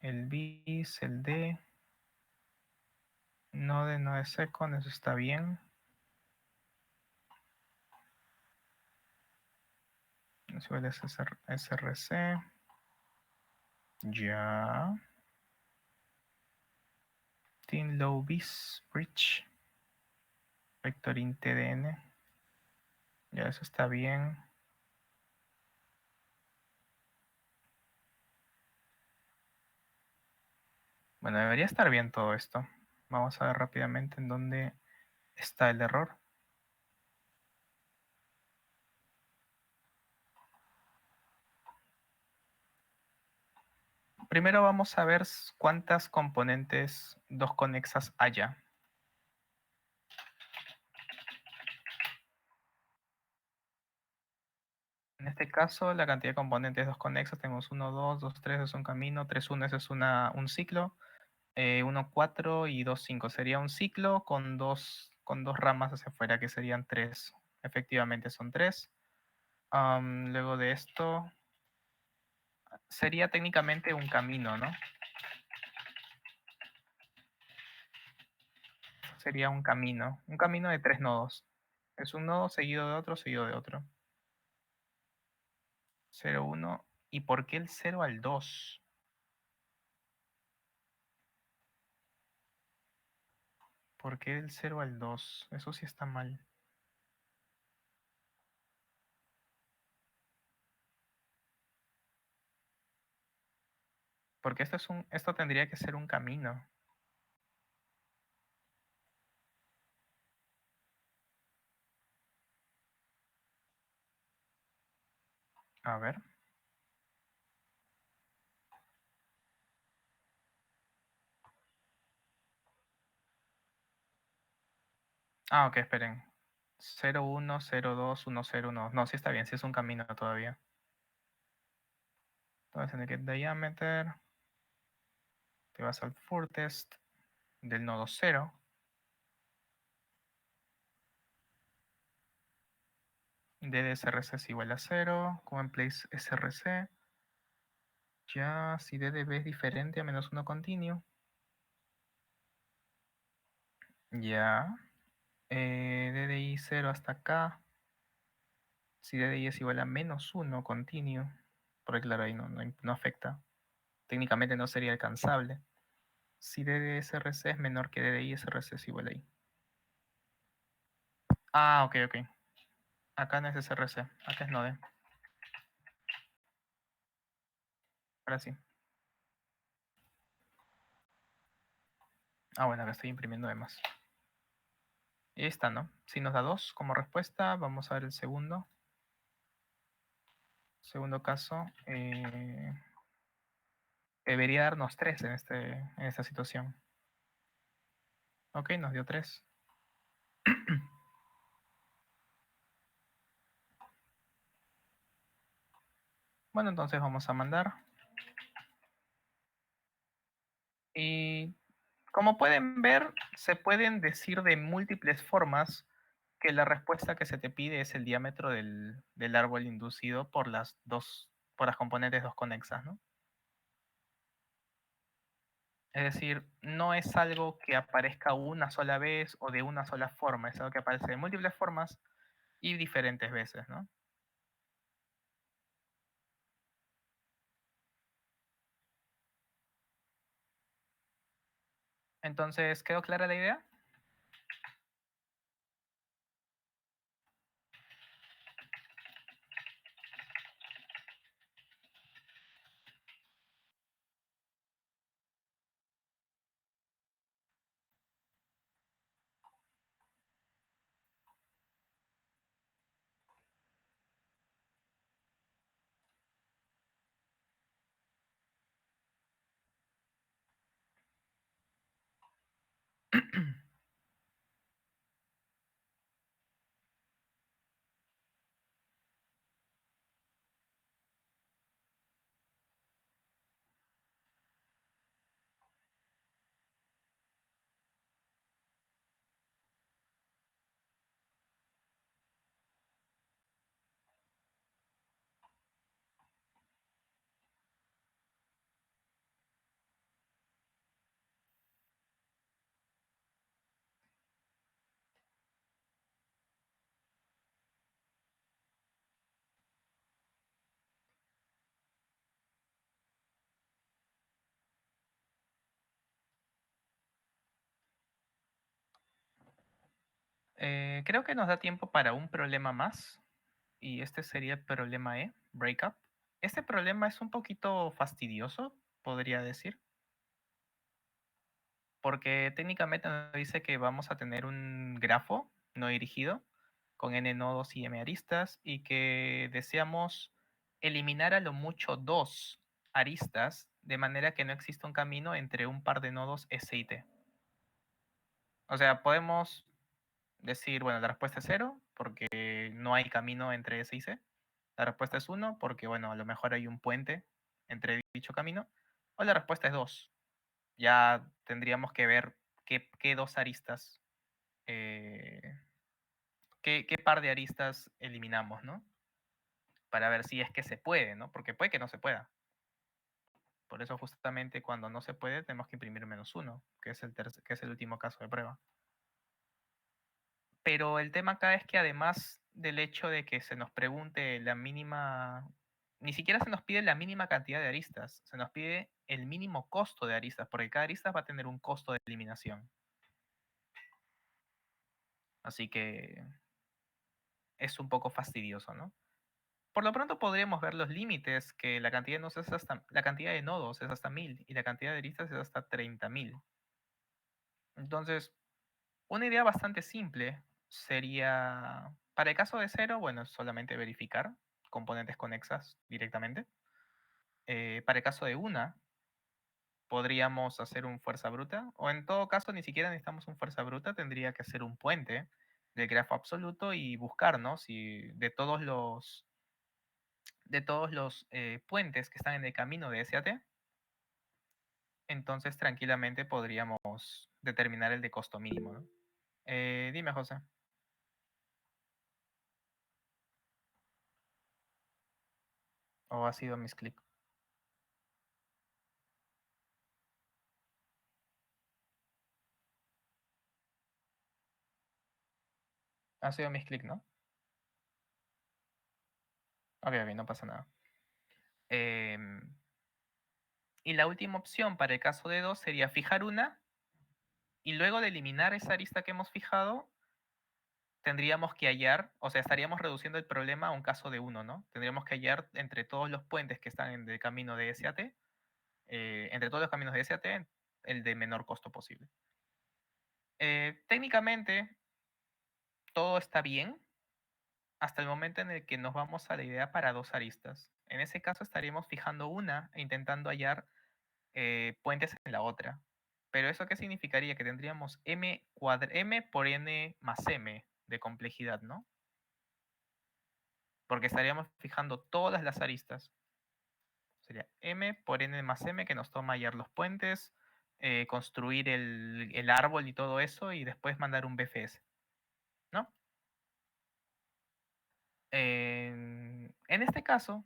El bis, el d. Node no es second, eso está bien. Es igual a src. Ya. Team low bis, bridge. Vector int tdn. Ya, eso está bien. Bueno, debería estar bien todo esto. Vamos a ver rápidamente en dónde está el error. Primero vamos a ver cuántas componentes 2 conexas haya. En este caso, la cantidad de componentes 2 conexas, tenemos 1, 2, 2, 3 es un camino, 3, 1 ese es un ciclo, 1, 4 y 2, 5. Sería un ciclo con dos ramas hacia afuera, que serían 3. Efectivamente son 3. Luego de esto, sería técnicamente un camino, ¿no? Sería un camino de 3 nodos. Es un nodo seguido de otro, seguido de otro. 0, 1. ¿Y por qué el 0 al 2? ¿Por qué el 0 al 2? Eso sí está mal. Porque esto tendría que ser un camino. A ver. Ah, ok, esperen. 0, 1, 0, 2, 1, 0, 1. No, sí está bien, sí es un camino todavía. Entonces en el get diameter te vas al furthest del nodo 0. D de SRC es igual a 0. Common place SRC. Ya, si D de B es diferente a menos 1 continuo. Ya. D de I 0 hasta acá. Si D de I es igual a menos 1 continuo. Porque claro, ahí no afecta. Técnicamente no sería alcanzable. Si D de SRC es menor que D de I, SRC es igual a I. Ah, ok, ok. Acá no es SRC, acá es Node. Ahora sí. Ah, bueno, acá estoy imprimiendo de más. Y ahí está, ¿no? Si nos da 2 como respuesta, vamos a ver el segundo. Segundo caso. Debería darnos 3 en esta situación. Ok, nos dio 3. Bueno, entonces vamos a mandar. Y como pueden ver, se pueden decir de múltiples formas que la respuesta que se te pide es el diámetro del árbol inducido por las componentes dos conexas, ¿no? Es decir, no es algo que aparezca una sola vez o de una sola forma, es algo que aparece de múltiples formas y diferentes veces, ¿no? Entonces, ¿quedó clara la idea? Creo que nos da tiempo para un problema más. Y este sería el problema E, breakup. Este problema es un poquito fastidioso, podría decir. Porque técnicamente nos dice que vamos a tener un grafo no dirigido con n nodos y m aristas y que deseamos eliminar a lo mucho dos aristas de manera que no exista un camino entre un par de nodos S y T. O sea, podemos decir, bueno, la respuesta es 0 porque no hay camino entre S y C. La respuesta es 1 porque, bueno, a lo mejor hay un puente entre dicho camino. O la respuesta es 2. Ya tendríamos que ver qué dos aristas, eh, qué par de aristas eliminamos, ¿no? Para ver si es que se puede, ¿no? Porque puede que no se pueda. Por eso justamente cuando no se puede tenemos que imprimir -1, que es el último caso de prueba. Pero el tema acá es que además del hecho de que se nos pregunte la mínima, ni siquiera se nos pide la mínima cantidad de aristas, se nos pide el mínimo costo de aristas, porque cada arista va a tener un costo de eliminación. Así que es un poco fastidioso, ¿no? Por lo pronto podríamos ver los límites, que la cantidad de nodos es hasta 1000 y la cantidad de aristas es hasta 30.000. Entonces, una idea bastante simple sería, para el caso de 0, bueno, solamente verificar componentes conexas directamente. Para el caso de una, podríamos hacer un fuerza bruta, o en todo caso ni siquiera necesitamos un fuerza bruta, tendría que hacer un puente del grafo absoluto y buscar, ¿no? Si de todos los puentes que están en el camino de S a T, entonces tranquilamente podríamos determinar el de costo mínimo, ¿no? Dime, José. ¿O ha sido misclick? Ha sido misclick, ¿no? Ok, ok, no pasa nada. Y la última opción para el caso de 2 sería fijar una, y luego de eliminar esa arista que hemos fijado, tendríamos que hallar, o sea, estaríamos reduciendo el problema a un caso de 1, ¿no? Tendríamos que hallar entre todos los puentes que están en el camino de S a T, entre todos los caminos de S a T, el de menor costo posible. Técnicamente, todo está bien hasta el momento en el que nos vamos a la idea para dos aristas. En ese caso estaríamos fijando una e intentando hallar puentes en la otra. Pero ¿eso qué significaría? Que tendríamos m por n más m de complejidad, ¿no? Porque estaríamos fijando todas las aristas. Sería m por n más m que nos toma hallar los puentes, construir el árbol y todo eso, y después mandar un BFS, ¿no? En este caso,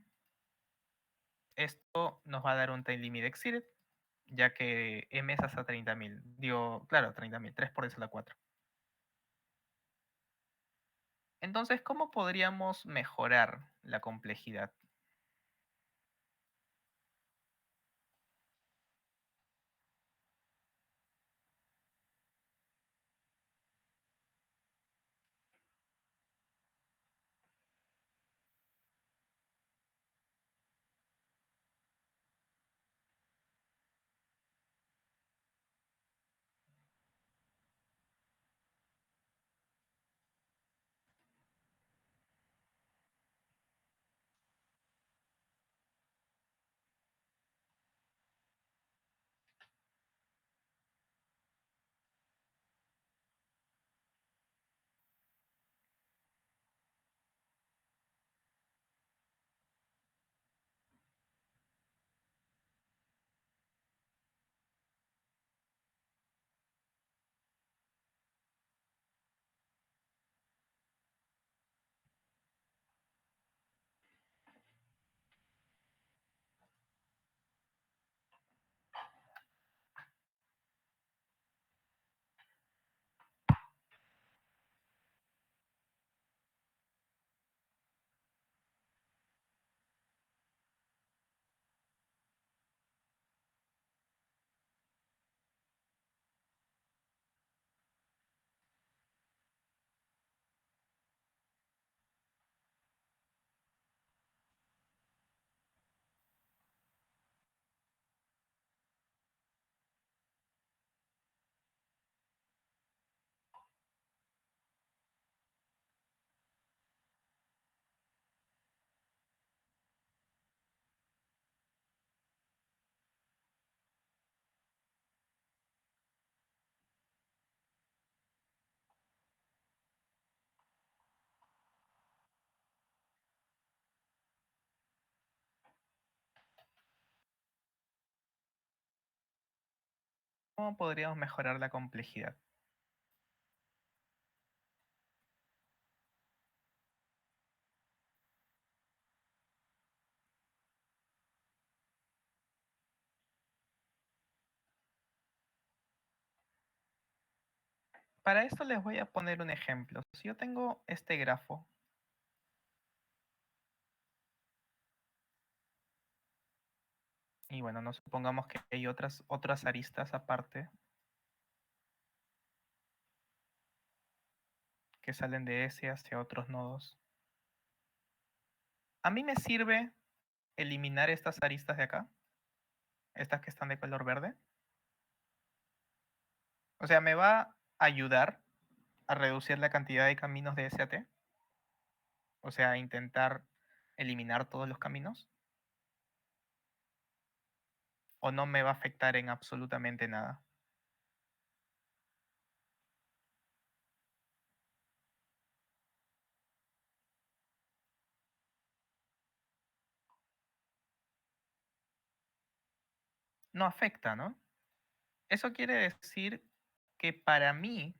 esto nos va a dar un time limit exceeded, ya que m es hasta 30.000. Digo, claro, 30.000, 3 por eso la 4. Entonces, ¿cómo podríamos mejorar la complejidad? ¿Cómo podríamos mejorar la complejidad? Para esto les voy a poner un ejemplo. Si yo tengo este grafo, y bueno, no supongamos que hay otras aristas aparte que salen de S hacia otros nodos. A mí me sirve eliminar estas aristas de acá, estas que están de color verde. O sea, me va a ayudar a reducir la cantidad de caminos de S a T. O sea, intentar eliminar todos los caminos? ¿O no me va a afectar en absolutamente nada? No afecta, ¿no? Eso quiere decir que para mí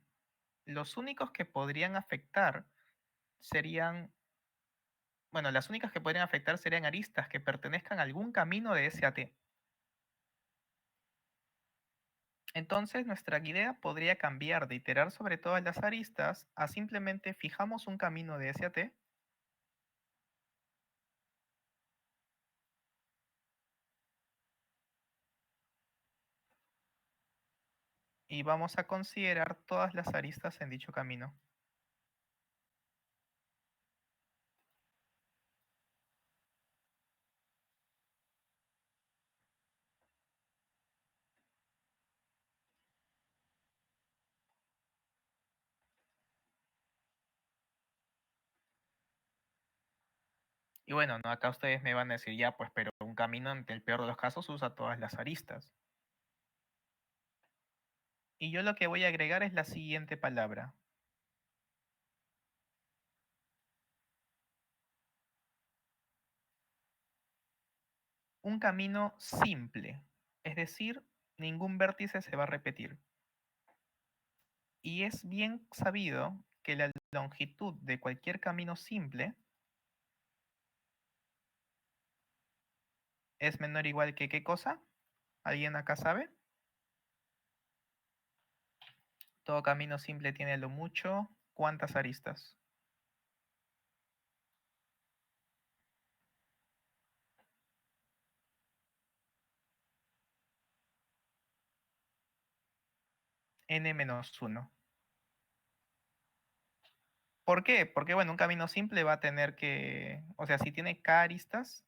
los únicos que podrían afectar serían, bueno, las únicas que podrían afectar serían aristas que pertenezcan a algún camino de SAT. Entonces nuestra idea podría cambiar de iterar sobre todas las aristas a simplemente fijamos un camino de SAT y vamos a considerar todas las aristas en dicho camino. Y bueno, ¿no? Acá ustedes me van a decir, ya, pues, pero un camino en el peor de los casos usa todas las aristas. Y yo lo que voy a agregar es la siguiente palabra. Un camino simple, es decir, ningún vértice se va a repetir. Y es bien sabido que la longitud de cualquier camino simple es menor o igual que ¿qué cosa? ¿Alguien acá sabe? Todo camino simple tiene lo mucho, ¿cuántas aristas? N-1. ¿Por qué? Porque, bueno, un camino simple va a tener que, o sea, si tiene K aristas,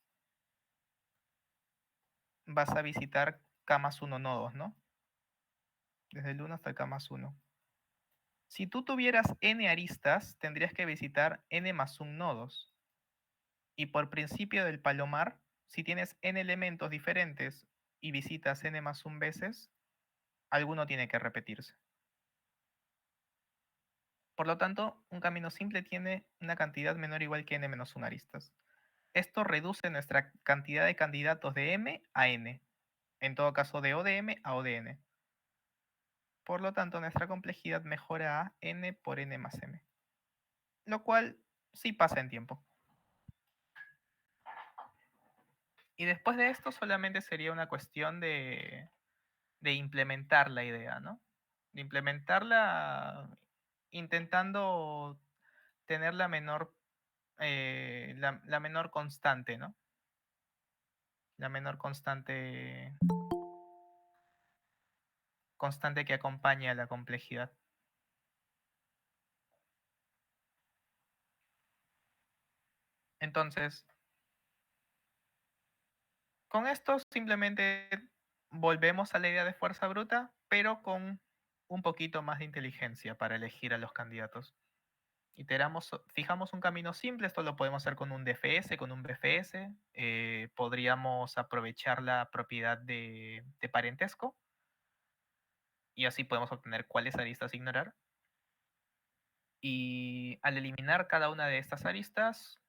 vas a visitar K más 1 nodos, ¿no? Desde el 1 hasta el K más 1. Si tú tuvieras N aristas, tendrías que visitar N más 1 nodos. Y por principio del palomar, si tienes N elementos diferentes y visitas N más 1 veces, alguno tiene que repetirse. Por lo tanto, un camino simple tiene una cantidad menor o igual que N menos 1 aristas. Esto reduce nuestra cantidad de candidatos de M a N. En todo caso, de O de M a O de N. Por lo tanto, nuestra complejidad mejora a N por N más M. Lo cual sí pasa en tiempo. Y después de esto solamente sería una cuestión de implementar la idea, ¿no? De implementarla intentando tener la menor constante, ¿no? La menor constante que acompaña a la complejidad. Entonces, con esto simplemente volvemos a la idea de fuerza bruta, pero con un poquito más de inteligencia para elegir a los candidatos. Fijamos un camino simple, esto lo podemos hacer con un DFS, con un BFS, podríamos aprovechar la propiedad de parentesco y así podemos obtener cuáles aristas ignorar. Y al eliminar cada una de estas aristas,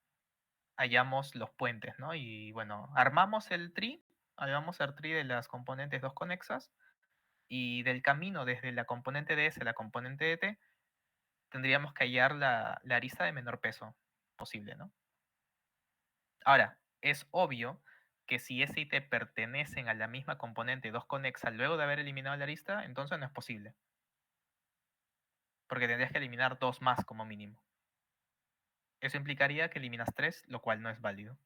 hallamos los puentes, ¿no? Y bueno, armamos el tree de las componentes 2 conexas y del camino desde la componente de S a la componente de T, tendríamos que hallar la arista de menor peso posible, ¿no? Ahora, es obvio que si S y T pertenecen a la misma componente 2 conexa luego de haber eliminado la arista, entonces no es posible. Porque tendrías que eliminar 2 más como mínimo. Eso implicaría que eliminas 3, lo cual no es válido.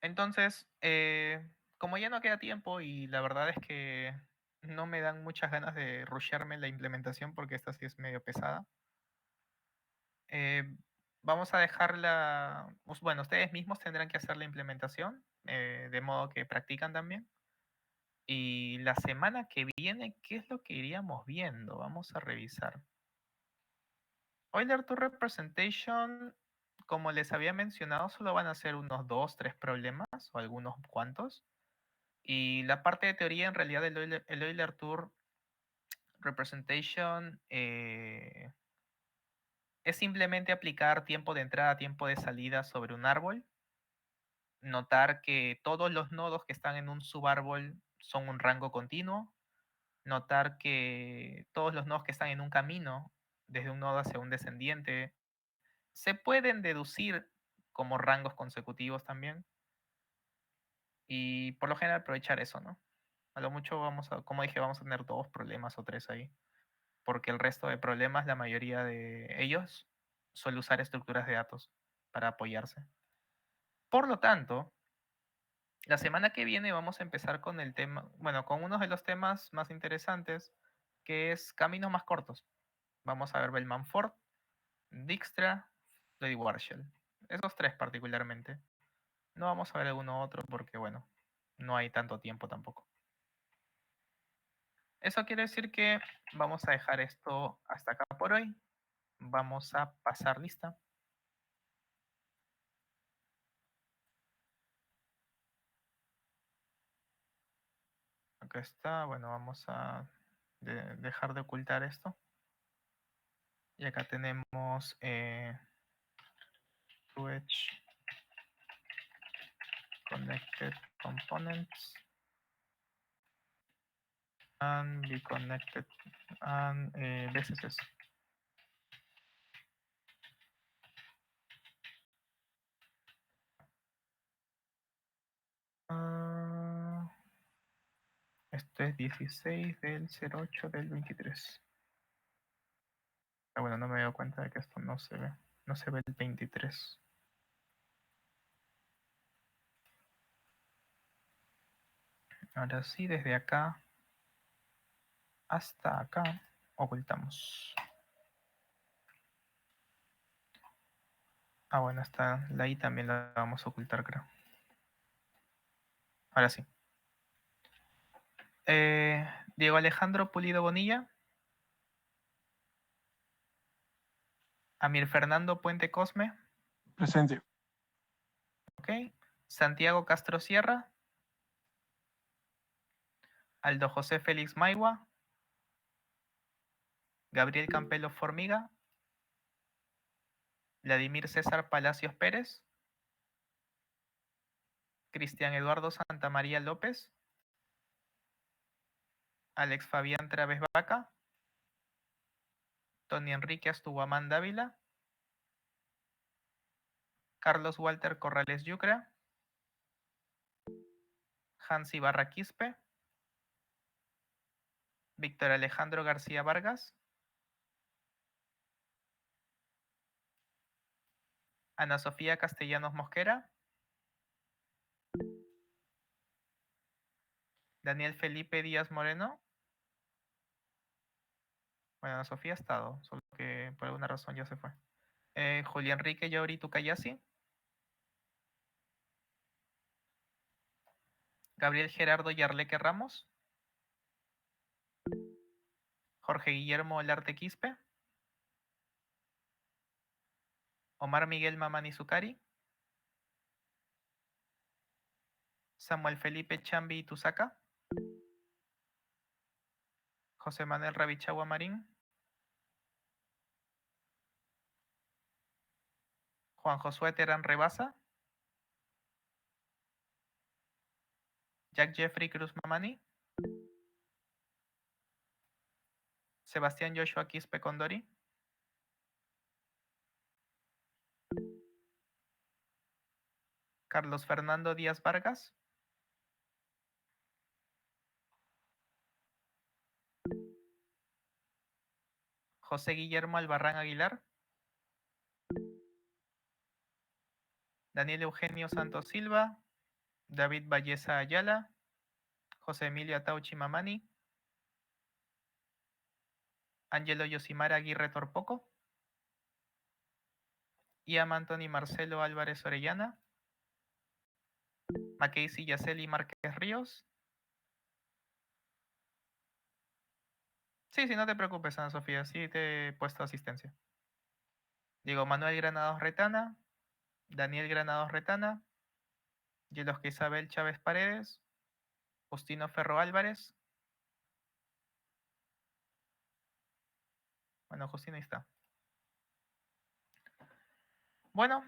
Entonces, como ya no queda tiempo y la verdad es que no me dan muchas ganas de rushearme la implementación porque esta sí es medio pesada, eh, vamos a dejarla, bueno, ustedes mismos tendrán que hacer la implementación, de modo que practican también. Y la semana que viene, ¿qué es lo que iríamos viendo? Vamos a revisar. Euler to Representation, como les había mencionado, solo van a ser unos 2, 3 problemas o algunos cuantos. Y la parte de teoría, en realidad, el Euler Tour Representation es simplemente aplicar tiempo de entrada, tiempo de salida sobre un árbol. Notar que todos los nodos que están en un subárbol son un rango continuo. Notar que todos los nodos que están en un camino, desde un nodo hacia un descendiente, se pueden deducir como rangos consecutivos también. Y por lo general aprovechar eso, ¿no? A lo mucho vamos a, como dije, vamos a tener 2 problemas o 3 ahí. Porque el resto de problemas, la mayoría de ellos, suele usar estructuras de datos para apoyarse. Por lo tanto, la semana que viene vamos a empezar con el tema, bueno, con uno de los temas más interesantes, que es caminos más cortos. Vamos a ver Bellman-Ford, Dijkstra, Floyd-Warshall. Esos 3 particularmente. No vamos a ver alguno otro porque, bueno, no hay tanto tiempo tampoco. Eso quiere decir que vamos a dejar esto hasta acá por hoy. Vamos a pasar lista. Acá está. Bueno, vamos a dejar de ocultar esto. Y acá tenemos to edge connected components and be connected and VCCs. Esto es 16 del 08 del 23. Pero bueno, no me doy cuenta de que esto no se ve. No se ve el 23. Ahora sí, desde acá hasta acá ocultamos. Ah, bueno, está la I también la vamos a ocultar, creo. Ahora sí. Diego Alejandro Pulido Bonilla. Amir Fernando Puente Cosme. Presente. Ok. Santiago Castro Sierra. Aldo José Félix Maigua. Gabriel Campelo Formiga. Vladimir César Palacios Pérez. Cristian Eduardo Santamaría López. Alex Fabián Traves Vaca. Tony Enrique Astuguamán Dávila. Carlos Walter Corrales Yucra. Hans Ibarra Quispe. Víctor Alejandro García Vargas. Ana Sofía Castellanos Mosquera. Daniel Felipe Díaz Moreno. Bueno, Ana Sofía ha estado, solo que por alguna razón ya se fue. Julián Enrique Yauri Tucayasi. Gabriel Gerardo Yarleque Ramos. Jorge Guillermo Olarte Quispe. Omar Miguel Mamani Zucari. Samuel Felipe Chambi Tusaca. José Manuel Rabichagua Marín. Juan Josué Terán Rebasa. Jack Jeffrey Cruz Mamani. Sebastián Joshua Quispe Condori. Carlos Fernando Díaz Vargas. José Guillermo Albarrán Aguilar. Daniel Eugenio Santos Silva. David Valleza Ayala. José Emilio Atauchi Mamani. Ángelo Yosimara Aguirre Torpoco. Iam Anthony Marcelo Álvarez Orellana. Mackenzie Yaceli Márquez Ríos. Sí, sí, no te preocupes, Ana Sofía, sí te he puesto asistencia. Digo, Manuel Granados Retana, Daniel Granados Retana, Yelosca Isabel Chávez Paredes, Justino Ferro Álvarez. Bueno, Justino ahí está. Bueno,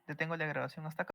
detengo la grabación hasta acá.